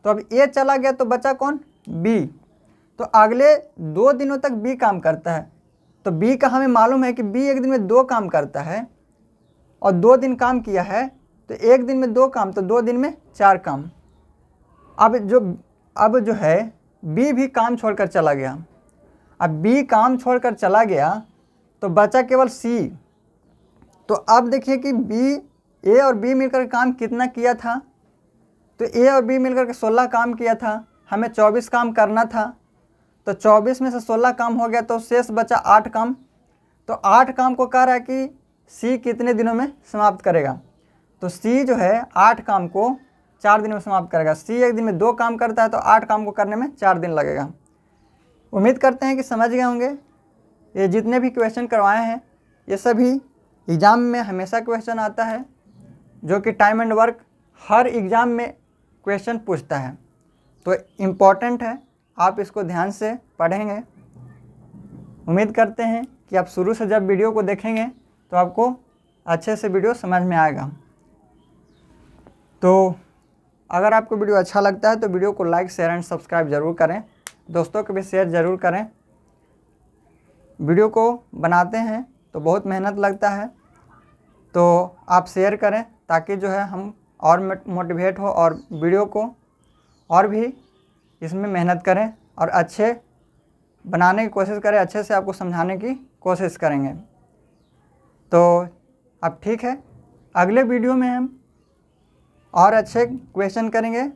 तो अब ए चला गया तो बचा कौन? बी, तो अगले 2 दिनों तक बी काम करता है, तो बी का हमें मालूम है कि बी एक दिन में 2 काम करता है, और 2 दिन काम किया है, तो एक दिन में 2 काम, तो 2 दिन में 4 काम। अब जो है बी भी काम छोड़कर चला गया। अब बी काम छोड़कर चला गया, तो बचा केवल सी। तो अब देखिए कि ए और बी मिलकर काम कितना किया था, तो ए और बी मिलकर के 16 काम किया था, हमें 24 काम करना था, तो 24 में से 16 काम हो गया, तो शेष बचा 8 काम। तो 8 काम को कह रहा है कि सी कितने दिनों में समाप्त करेगा, तो सी जो है 8 काम को 4 दिन में समाप्त करेगा। सी एक दिन में 2 काम करता है, तो 8 काम को करने में 4 दिन लगेगा। उम्मीद करते हैं कि समझ गए होंगे। ये जितने भी क्वेश्चन करवाए हैं ये सभी एग्ज़ाम में हमेशा क्वेश्चन आता है, जो कि time and work her exam में क्वेश्चन पूछता है, तो इम्पॉर्टेंट है, आप इसको ध्यान से पढ़ेंगे। उम्मीद करते हैं कि आप शुरू से जब वीडियो को देखेंगे तो आपको अच्छे से वीडियो समझ में आएगा। तो अगर आपको वीडियो अच्छा लगता है तो वीडियो को लाइक, शेयर एंड सब्सक्राइब ज़रूर करें, दोस्तों को भी शेयर ज़रूर करें। वीडियो को बनाते हैं तो बहुत मेहनत लगता है, तो आप शेयर करें ताकि जो है हम और मोटिवेट हो और वीडियो को और भी इसमें मेहनत करें और अच्छे बनाने की कोशिश करें, अच्छे से आपको समझाने की कोशिश करेंगे। तो अब ठीक है, अगले वीडियो में हम और अच्छे क्वेश्चन करेंगे।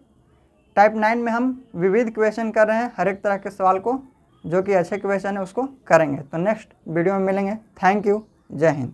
टाइप 9 में हम विविध क्वेश्चन कर रहे हैं, हर एक तरह के सवाल को जो कि अच्छे क्वेश्चन है उसको करेंगे। तो नेक्स्ट वीडियो में मिलेंगे। थैंक यू, जय हिंद।